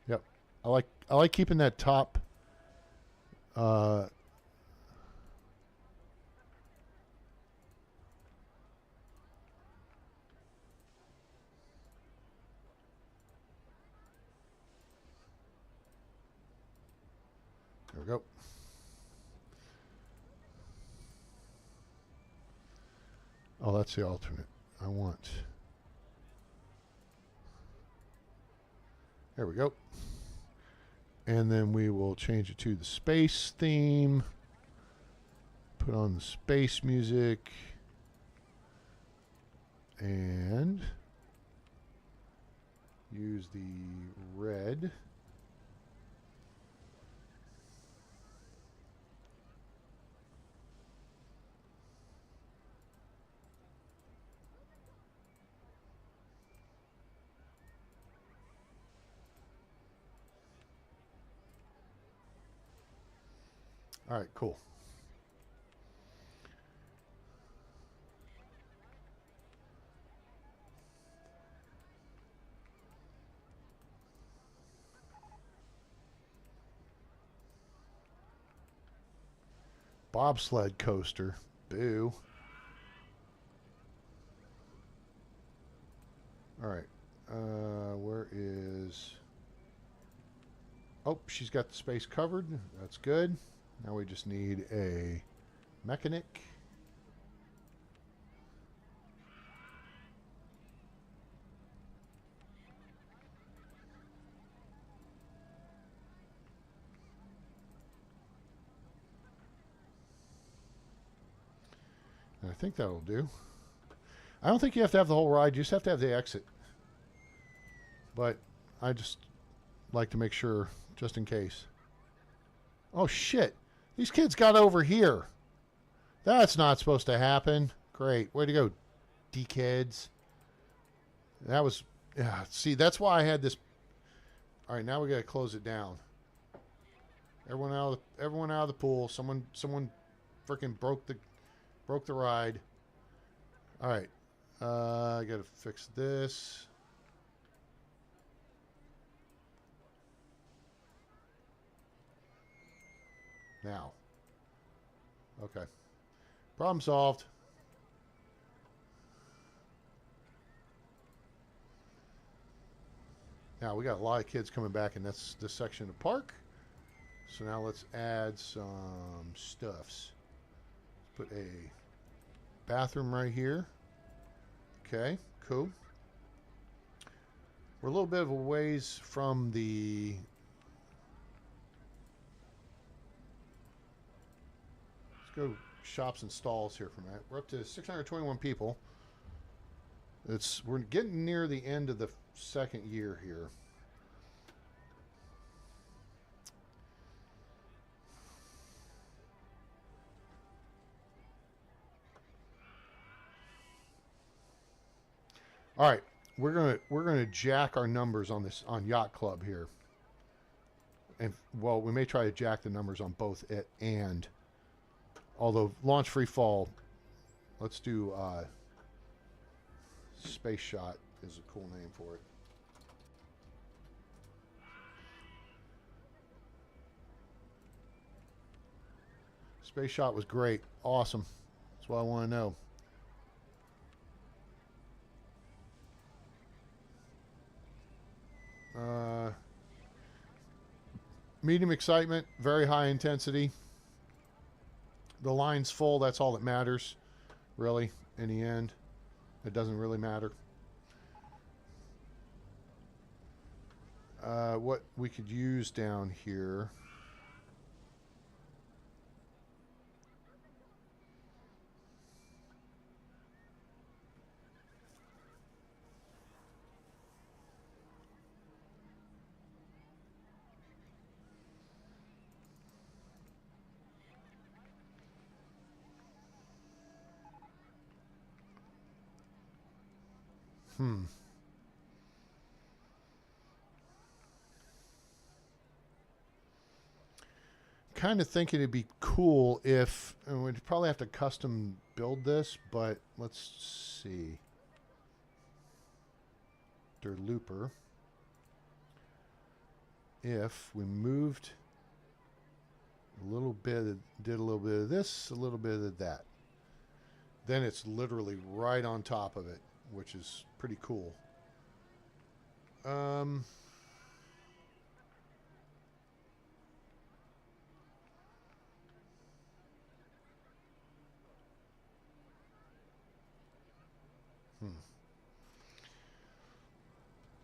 Yep, I like keeping that top. There we go. Oh, that's the alternate. I want. There we go. And then we will change it to the space theme. Put on the space music. And use the red. All right, cool. Bobsled coaster. Boo. All right. Where is... Oh, she's got the space covered. That's good. Now we just need a mechanic. And I think that'll do. I don't think you have to have the whole ride. You just have to have the exit. But I just like to make sure, just in case. Oh, shit. These kids got over here. That's not supposed to happen. Great. Way to go, D-kids. That was... Yeah, see, that's why I had this... All right, now we got to close it down. Everyone out of the pool. Someone freaking broke the ride. All right. I got to fix this. Now. Okay. Problem solved. Now we got a lot of kids coming back in this section of the park. So now let's add some stuffs. Let's put a bathroom right here. Okay, cool. We're a little bit of a ways from the... Let's go shops and stalls here for a minute. We're up to 621 people. We're getting near the end of the second year here. All right, we're gonna jack our numbers on Yacht Club here, and well, we may try to jack the numbers on both it and. Although launch free fall, let's do Space Shot is a cool name for it. Space Shot was great, awesome. That's what I want to know. Medium excitement, very high intensity. The line's full, that's all that matters, really, in the end. It doesn't really matter. What we could use down here... Kind of thinking it'd be cool if, and we'd probably have to custom build this, but let's see. Der Looper. If we moved a little bit, did a little bit of this, a little bit of that, then it's literally right on top of it, which is pretty cool.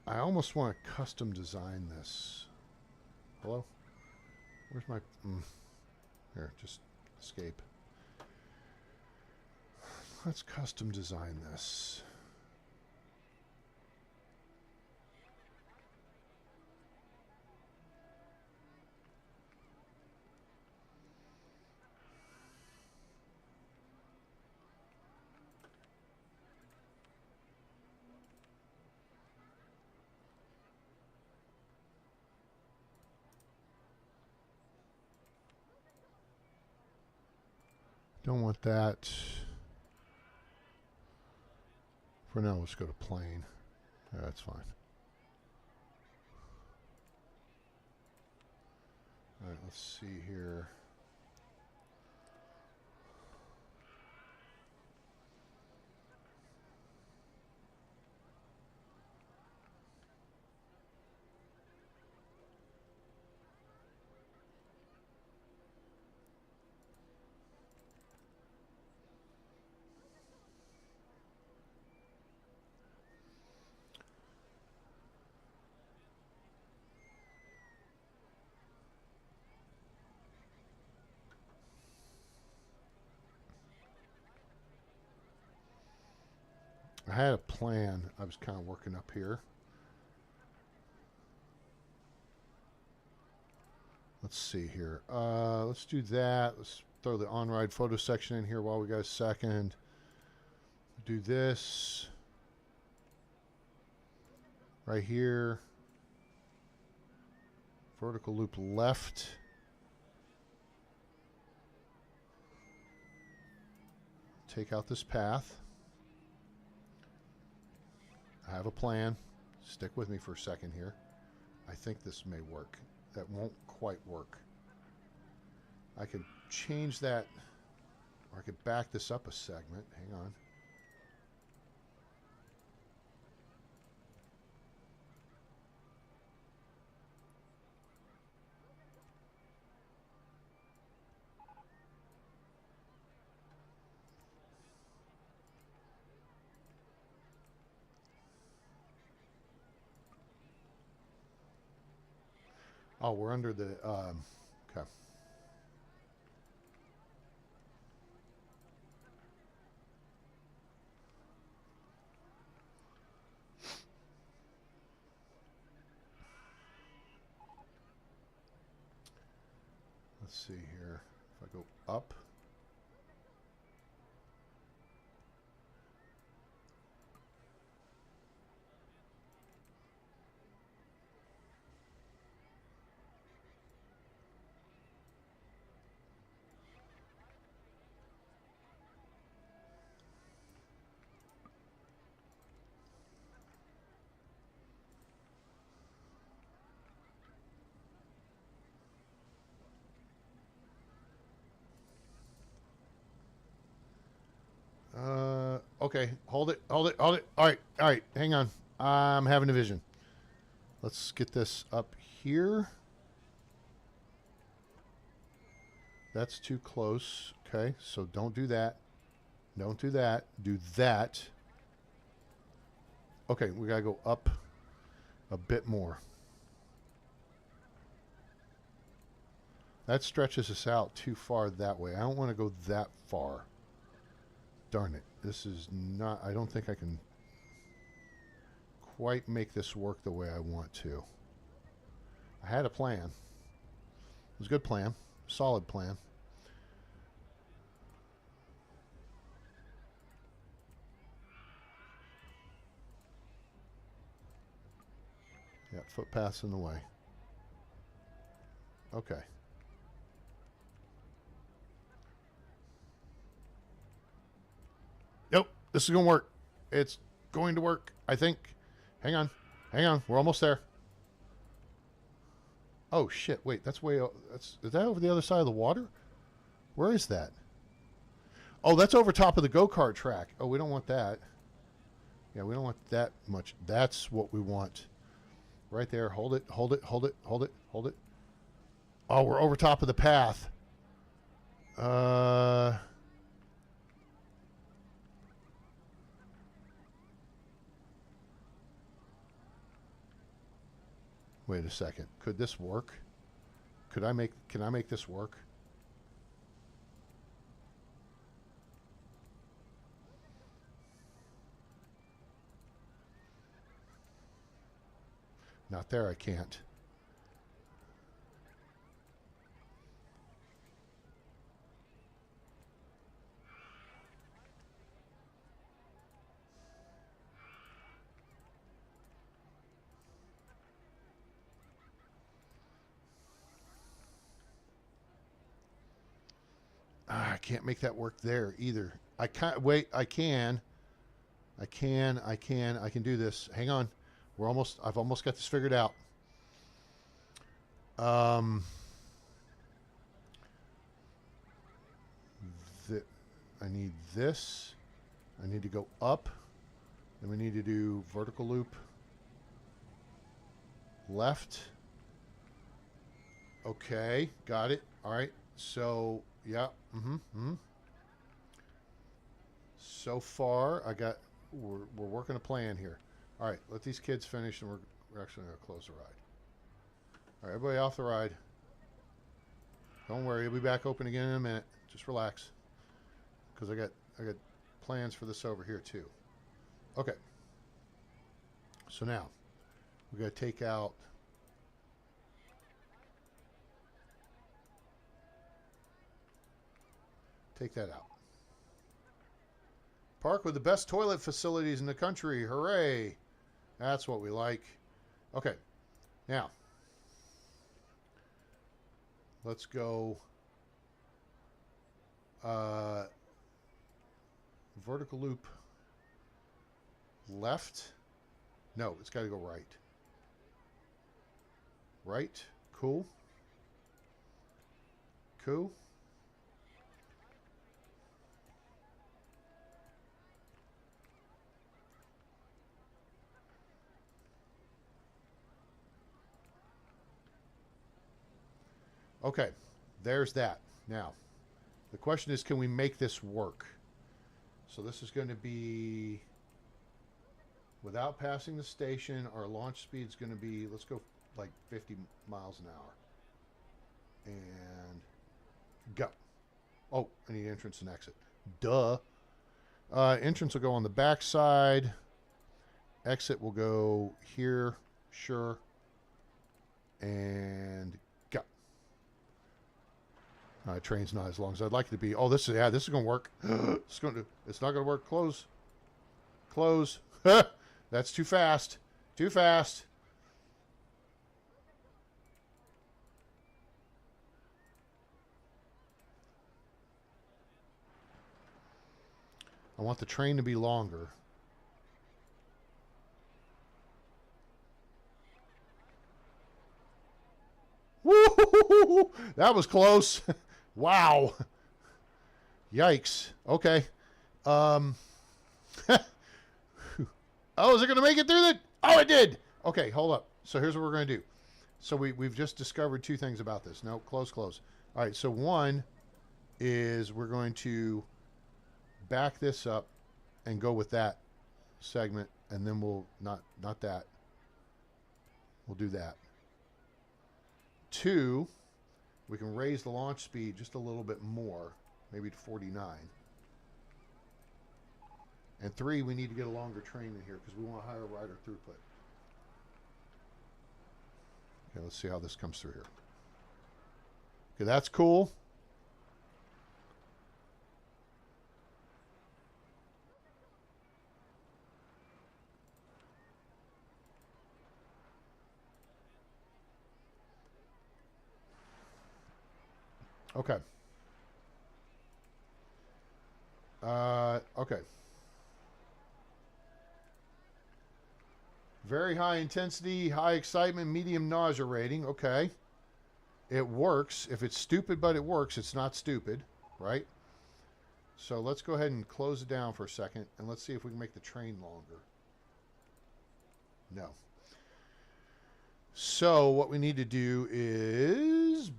I almost want to custom design this. Hello? Where's my... Here, just escape. Let's custom design this. Don't want that. For now, let's go to plane. Yeah, that's fine. All right, let's see here. I had a plan I was kind of working up here. Let's see here. Let's do that. Let's throw the on-ride photo section in here while we got a second. Do this. Right here. Vertical loop left. Take out this path. I have a plan. Stick with me for a second here. I think this may work. That won't quite work. I could change that, or I could back this up a segment. Hang on. Oh, we're under the, okay. Let's see here. If I go up. Okay, hold it. All right, hang on. I'm having a vision. Let's get this up here. That's too close. Okay, so don't do that. Don't do that. Do that. Okay, we gotta go up a bit more. That stretches us out too far that way. I don't want to go that far. Darn it. This is not... I don't think I can quite make this work the way I want to. I had a plan. It was a good plan. Solid plan. Yeah, footpaths in the way. Okay. Nope, this is going to work. It's going to work, I think. Hang on. Hang on. We're almost there. Oh, shit. Wait, that's way... is that over the other side of the water? Where is that? Oh, that's over top of the go-kart track. Oh, we don't want that. Yeah, we don't want that much. That's what we want. Right there. Hold it, hold it, hold it, hold it, hold it. Oh, we're over top of the path. Wait a second. Could this work? Can I make this work? Not there, I can't. can't make that work there either. I can't wait. I can do this. Hang on. I've almost got this figured out. I need this. I need to go up. Then we need to do vertical loop. Left. Okay, got it. All right. So, yeah. So far, we're working a plan here. All right, let these kids finish, and we're actually going to close the ride. All right, everybody off the ride. Don't worry, it'll be back open again in a minute. Just relax, because I got plans for this over here too. Okay. So now we got to take out. Take that out. Park with the best toilet facilities in the country. Hooray. That's what we like. Okay. Now, let's go vertical loop left. No, it's got to go right. Right. Cool. Cool. Okay, there's that. Now, the question is, can we make this work? So this is going to be, without passing the station, our launch speed is going to be, let's go like 50 miles an hour. And go. Oh, I need entrance and exit. Duh. Entrance will go on the back side. Exit will go here. Sure. And train's not as long as I'd like it to be. Oh, this is going to work. It's not going to work. Close. Close. That's too fast. Too fast. I want the train to be longer. Woo! That was close. Wow. Yikes. Okay. Oh, is it going to make it through the... Oh, it did. Okay, hold up. So here's what we're going to do. So we've just discovered two things about this. No, close. All right, so one is we're going to back this up and go with that segment, and then we'll... Not that. We'll do that. Two... We can raise the launch speed just a little bit more, maybe to 49. And 3, we need to get a longer train in here because we want a higher rider throughput. Okay, let's see how this comes through here. Okay, that's cool. Okay. Okay. Very high intensity, high excitement, medium nausea rating. Okay. It works. If it's stupid but it works, it's not stupid, right? So let's go ahead and close it down for a second, and let's see if we can make the train longer. No. So what we need to do is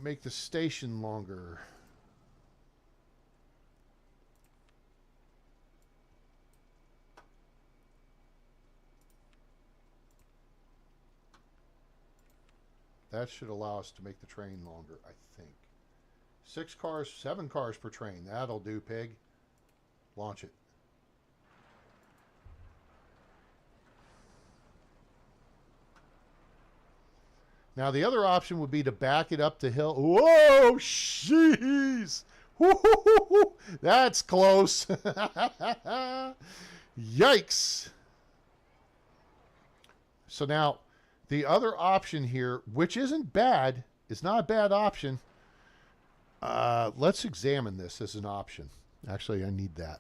make the station longer. That should allow us to make the train longer, I think. 6 cars, 7 cars per train. That'll do, pig. Launch it. Now, the other option would be to back it up the hill. Whoa, jeez. That's close. Yikes. So now, the other option here, which isn't bad, it's not a bad option. Let's examine this as an option. Actually, I need that.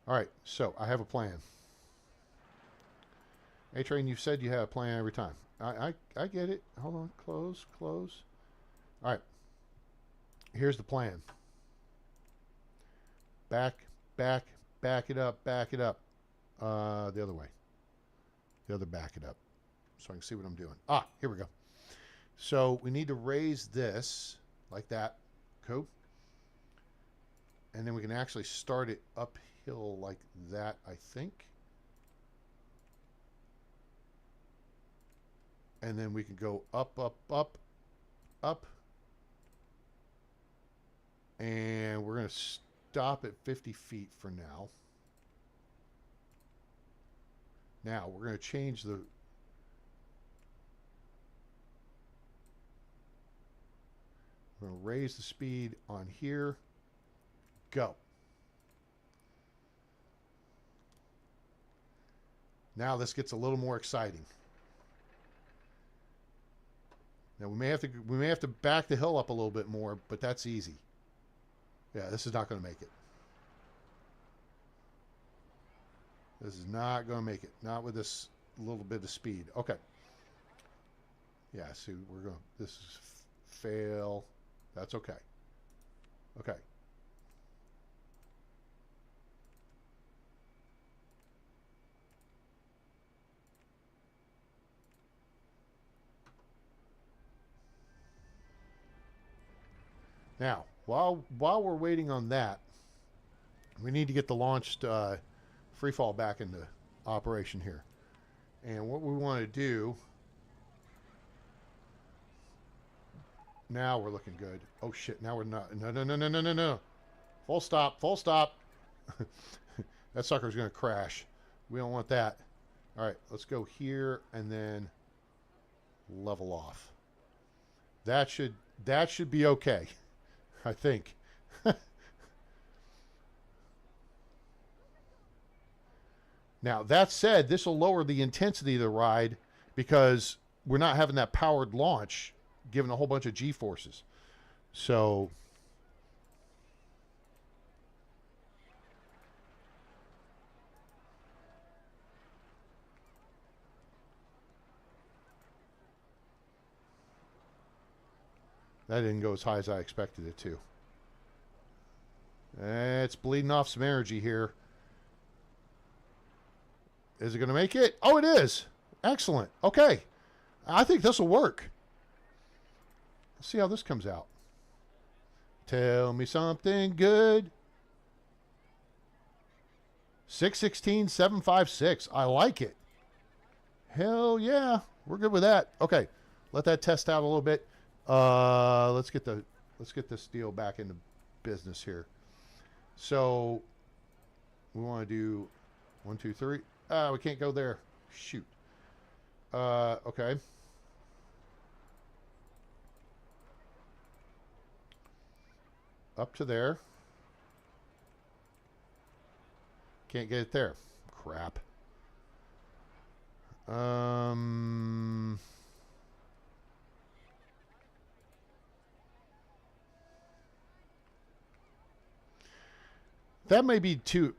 All right, so I have a plan. A-Train, you've said you have a plan every time. I get it. Hold on. Close, close. All right. Here's the plan. Back it up, back it up. The other way. The other back it up. So I can see what I'm doing. Ah, here we go. So we need to raise this like that. Cool. And then we can actually start it uphill like that, I think. And then we can go up, up, up, up. And we're going to stop at 50 feet for now. Now, we're going to change the... We're going to raise the speed on here. Go. Now this gets a little more exciting. Now we may have to back the hill up a little bit more, but that's easy. Yeah, this is not going to make it. This is not going to make it. Not with this little bit of speed. Okay. Yeah, see, we're going to... This is fail. That's okay. Okay. Now, while we're waiting on that, we need to get the launched free fall back into operation here. And what we want to do... Now we're looking good. Oh shit, now we're not. No. Full stop, full stop. That sucker's going to crash. We don't want that. All right, let's go here and then level off. That should be okay, I think. Now, that said, this will lower the intensity of the ride because we're not having that powered launch given a whole bunch of G-forces. So that didn't go as high as I expected it to. It's bleeding off some energy here. Is it going to make it? Oh, it is. Excellent. Okay. I think this will work. Let's see how this comes out. Tell me something good. 616,756. I like it. Hell yeah. We're good with that. Okay. Let that test out a little bit. Let's get this deal back into business here. So we want to do 1, 2, 3. We can't go there. Shoot. Okay. Up to there. Can't get it there. Crap. That may be too...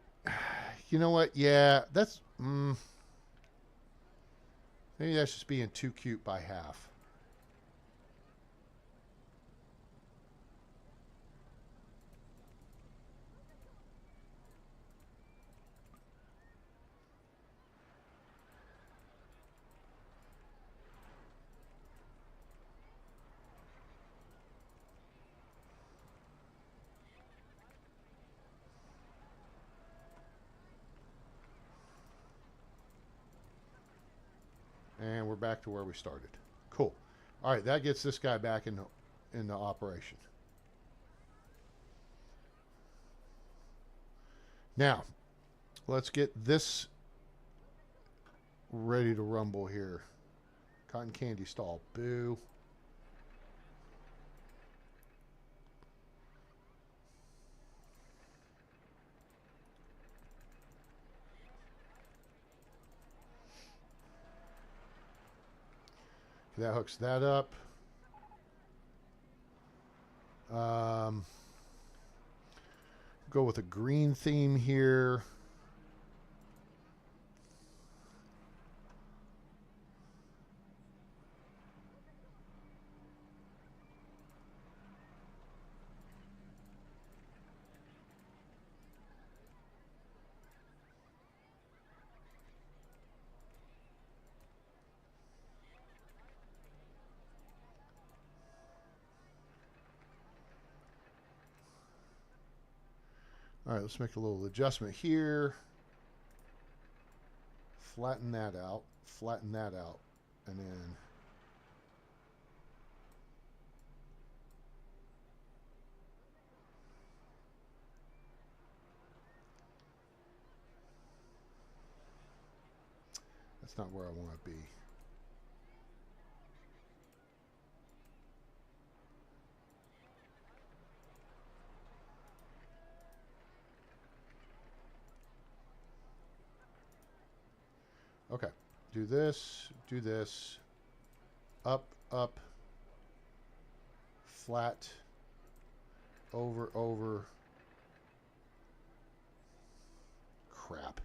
You know what? Yeah, that's... maybe that's just being too cute by half. And we're back to where we started. Cool. All right, that gets this guy back into operation. Now, let's get this ready to rumble here. Cotton candy stall. Boo. That hooks that up. Go with a green theme here. All right, let's make a little adjustment here. Flatten that out, and then that's not where I want to be. Okay, do this, up, flat, over, crap.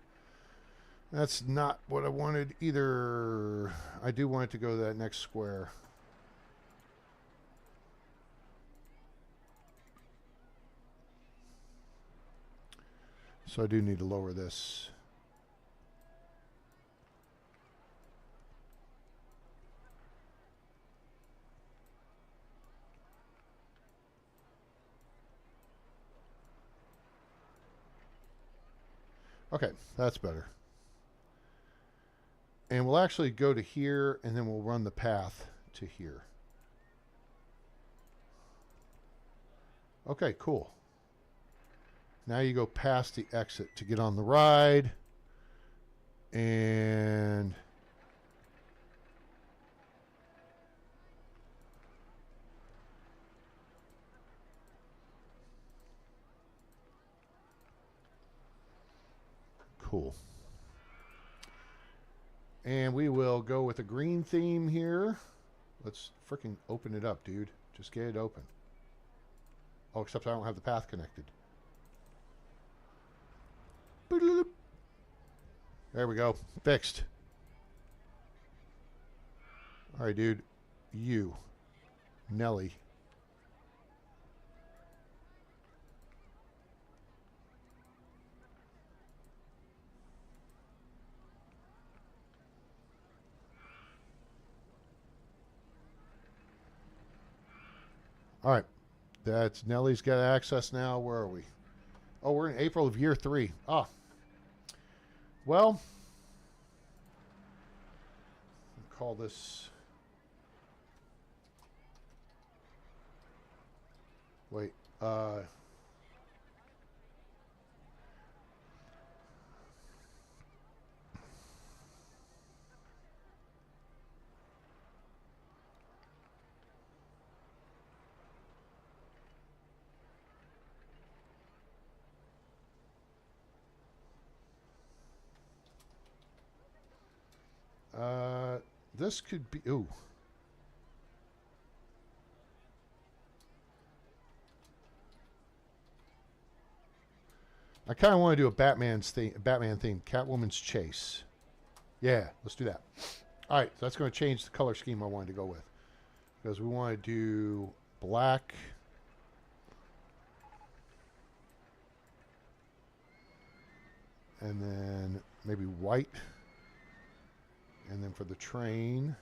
That's not what I wanted either. I do want it to go to that next square. So I do need to lower this. Okay, that's better. And we'll actually go to here, and then we'll run the path to here. Okay, cool. Now you go past the exit to get on the ride. And cool. And we will go with a green theme here. Let's freaking open it up, dude. Just get it open. Oh, except I don't have the path connected. There we go. Fixed. All right, dude. You. Nelly. All right. That's Nelly's got access now. Where are we? Oh, we're in April of year 3. Ah. Well, I'll call this. Wait. This could be. Ooh. I kind of want to do a Batman theme. Catwoman's Chase. Yeah, let's do that. All right, so that's going to change the color scheme I wanted to go with. Because we want to do black. And then maybe white. And then for the train.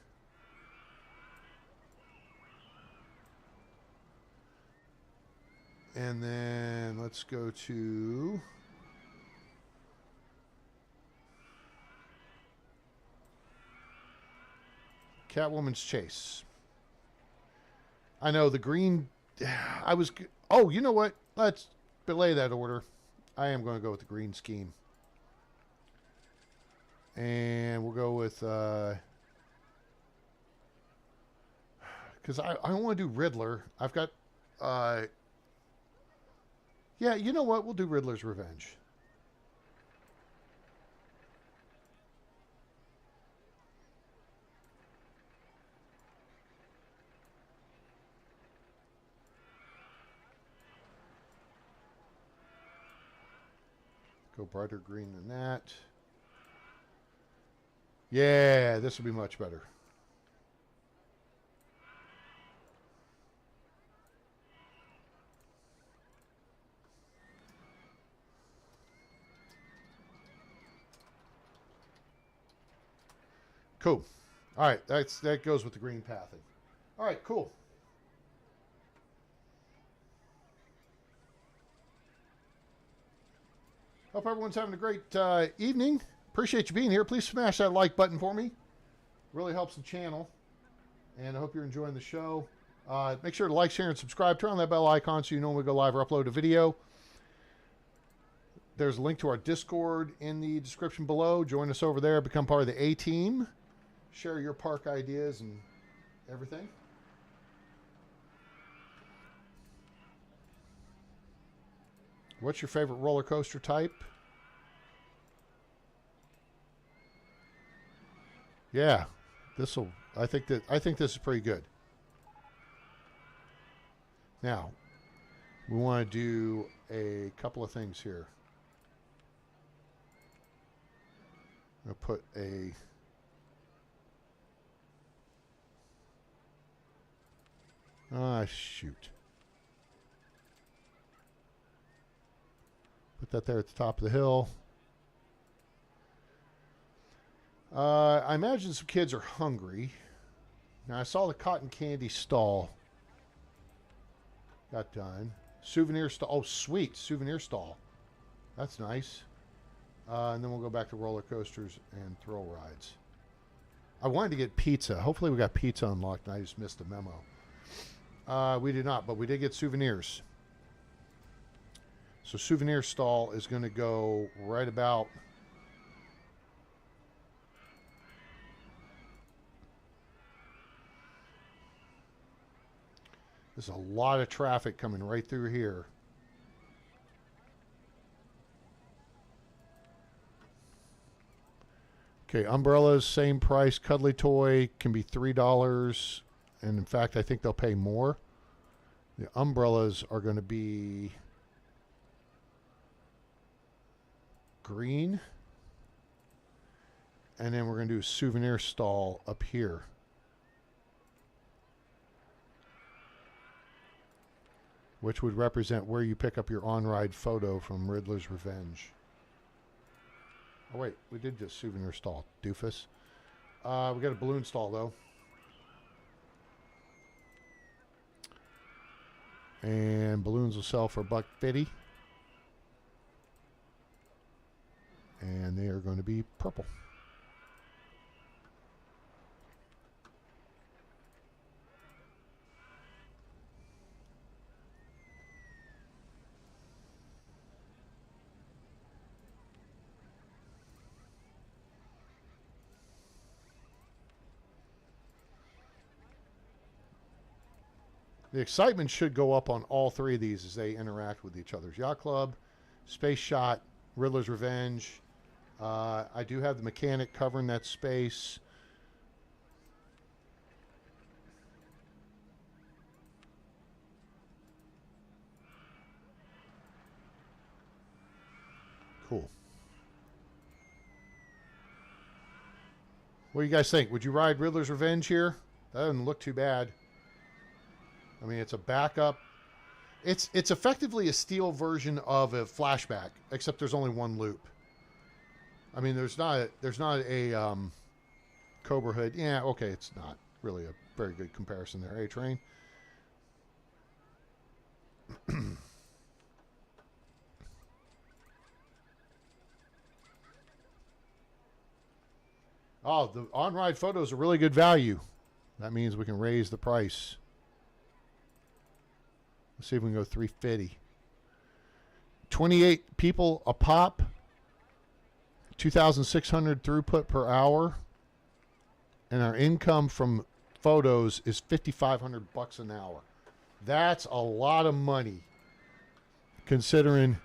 And then let's go to Catwoman's Chase. I know the green. I was. Oh, you know what? Let's belay that order. I am going to go with the green scheme. And we'll go with, because I don't want to do Riddler. I've got, yeah, you know what? We'll do Riddler's Revenge. Go brighter green than that. Yeah, this will be much better. Cool. All right, that goes with the green pathing. All right, cool. Hope everyone's having a great evening. Appreciate you being here. Please smash that like button for me. Really helps the channel. And I hope you're enjoying the show. Make sure to like, share, and subscribe. Turn on that bell icon so you know when we go live or upload a video. There's a link to our Discord in the description below. Join us over there. Become part of the A-team. Share your park ideas and everything. What's your favorite roller coaster type? Yeah, I think this is pretty good. Now, we want to do a couple of things here. I'm going to put a shoot. Put that there at the top of the hill. I imagine some kids are hungry. Now, I saw the cotton candy stall got done. Souvenir stall. Oh, sweet. Souvenir stall. That's nice. And then we'll go back to roller coasters and thrill rides. I wanted to get pizza. Hopefully we got pizza unlocked and I just missed the memo. We did not, but we did get souvenirs. So souvenir stall is going to go right about there's a lot of traffic coming right through here. Okay, umbrellas, same price. Cuddly toy can be $3. And in fact, I think they'll pay more. The umbrellas are going to be green. And then we're going to do a souvenir stall up here. Which would represent where you pick up your on-ride photo from Riddler's Revenge. Oh, wait. We did just souvenir stall, doofus. We got a balloon stall, though. And balloons will sell for $1.50. And they are going to be purple. The excitement should go up on all three of these as they interact with each other's Yacht Club, Space Shot, Riddler's Revenge. I do have the mechanic covering that space. Cool. What do you guys think? Would you ride Riddler's Revenge here? That doesn't look too bad. I mean, it's a backup. It's effectively a steel version of a flashback, except there's only one loop. I mean, there's not a Cobra hood. Yeah, okay, it's not really a very good comparison there. A-Train. Oh, the on-ride photos are really good value. That means we can raise the price. Let's see if we can go $3.50. 28 people a pop. 2,600 throughput per hour. And our income from photos is $5,500 an hour. That's a lot of money. Considering,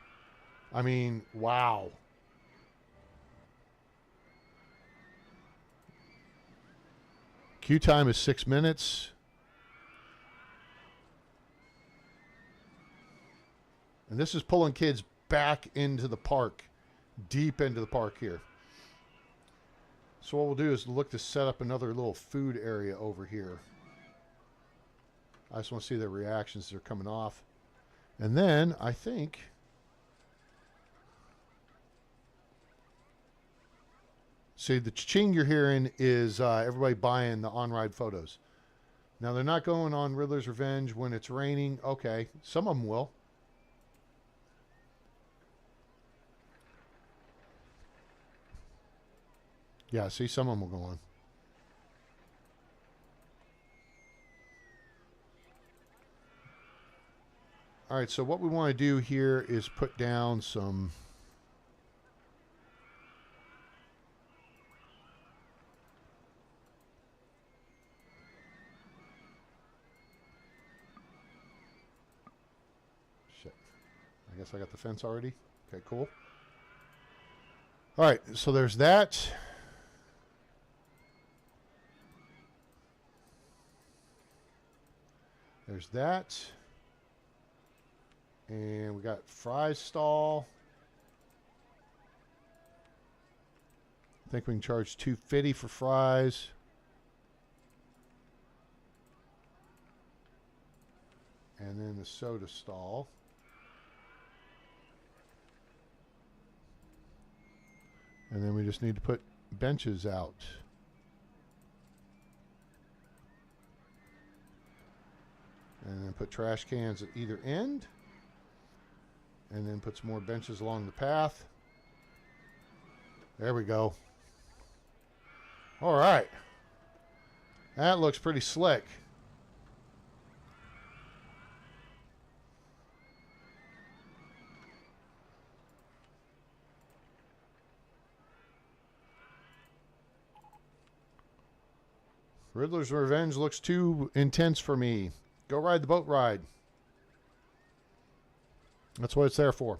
I mean, wow. Queue time is 6 minutes. And this is pulling kids back into the park deep into the park here. So what we'll do is look to set up another little food area over here. I just want to see their reactions as they're coming off. And then I think see the ching you're hearing is everybody buying the on-ride photos. Now they're not going on Riddler's Revenge when it's raining. Okay, some of them will. Yeah, see, some of them will go on. All right, so what we want to do here is put down some... Shit. I guess I got the fence already. Okay, cool. All right, so there's that. There's that. And we got fries stall. I think we can charge $2.50 for fries. And then the soda stall. And then we just need to put benches out. And then put trash cans at either end. And then put some more benches along the path. There we go. All right. That looks pretty slick. Riddler's Revenge looks too intense for me. Go ride the boat ride. That's what it's there for.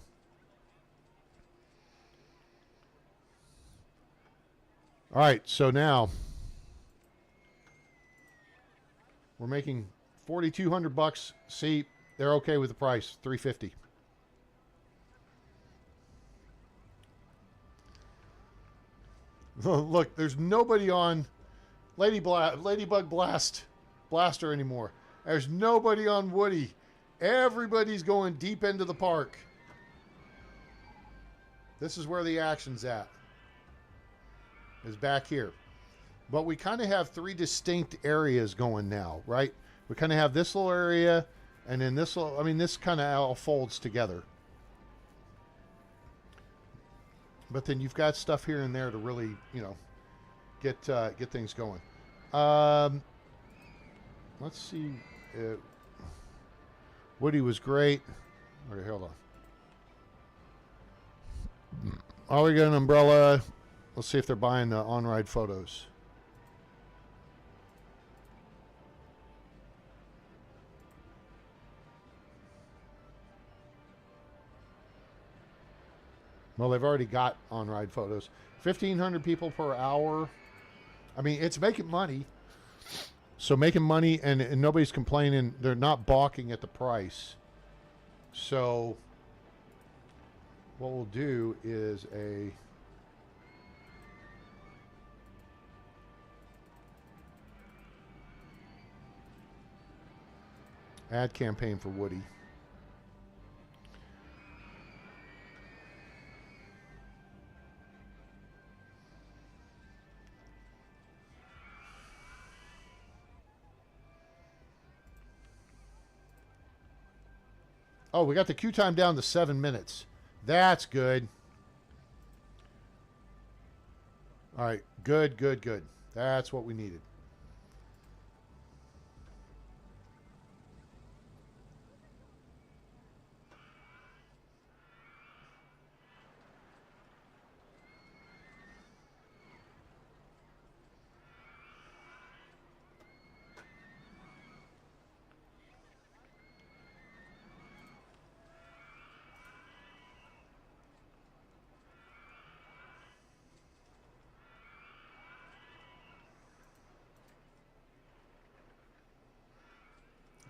All right, so now we're making $4,200. See, they're okay with the price, $350. Look, there's nobody on Ladybug Blaster anymore. There's nobody on Woody. Everybody's going deep into the park. This is where the action's at. Is back here. But we kind of have three distinct areas going now, right? We kind of have this little area, and then this little, I mean, this kind of all folds together. But then you've got stuff here and there to really, you know, get things going. Let's see. Woody was great. Okay, hold on. Oh, we got an umbrella. Let's see if they're buying the on-ride photos. Well, they've already got on-ride photos. 1,500 people per hour. I mean, it's making money. So making money, and nobody's complaining. They're not balking at the price. So what we'll do is a ad campaign for Woody. Oh, we got the queue time down to 7 minutes. That's good. All right. Good, good, good. That's what we needed.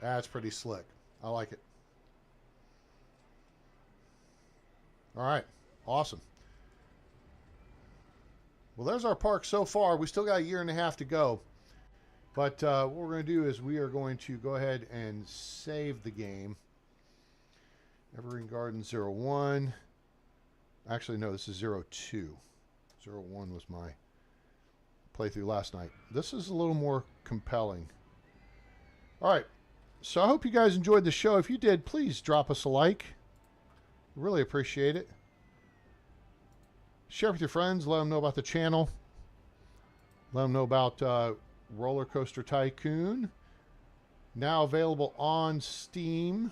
That's pretty slick. I like it. All right. Awesome. Well, there's our park so far. We still got a year and a half to go. But what we're going to do is we are going to go ahead and save the game. Evergreen Gardens 01. Actually, no, this is 02. 01 was my playthrough last night. This is a little more compelling. All right. So I hope you guys enjoyed the show. If you did, please drop us a like. Really appreciate it. Share with your friends. Let them know about the channel. Let them know about Roller Coaster Tycoon. Now available on Steam.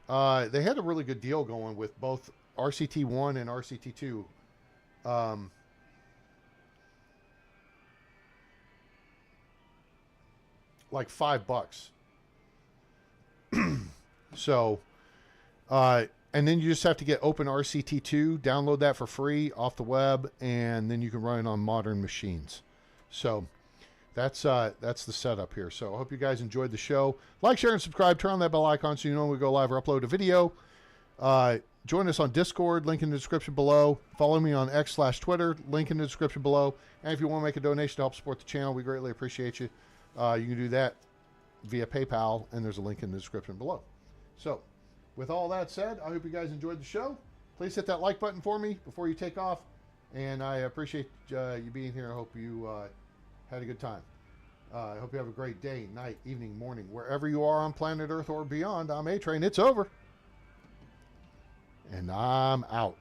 They had a really good deal going with both RCT1 and RCT2. Like $5. So, and then you just have to get Open RCT2, download that for free off the web, and then you can run it on modern machines. So that's the setup here. So I hope you guys enjoyed the show. Like, share, and subscribe. Turn on that bell icon so you know when we go live or upload a video. Join us on Discord, link in the description below. Follow me on X/Twitter, link in the description below. And if you want to make a donation to help support the channel, we greatly appreciate you. You can do that via PayPal, and there's a link in the description below. So, with all that said, I hope you guys enjoyed the show. Please hit that like button for me before you take off, and I appreciate you being here. I hope you had a good time. I hope you have a great day, night, evening, morning, wherever you are on planet Earth or beyond. I'm A-Train. It's over, and I'm out.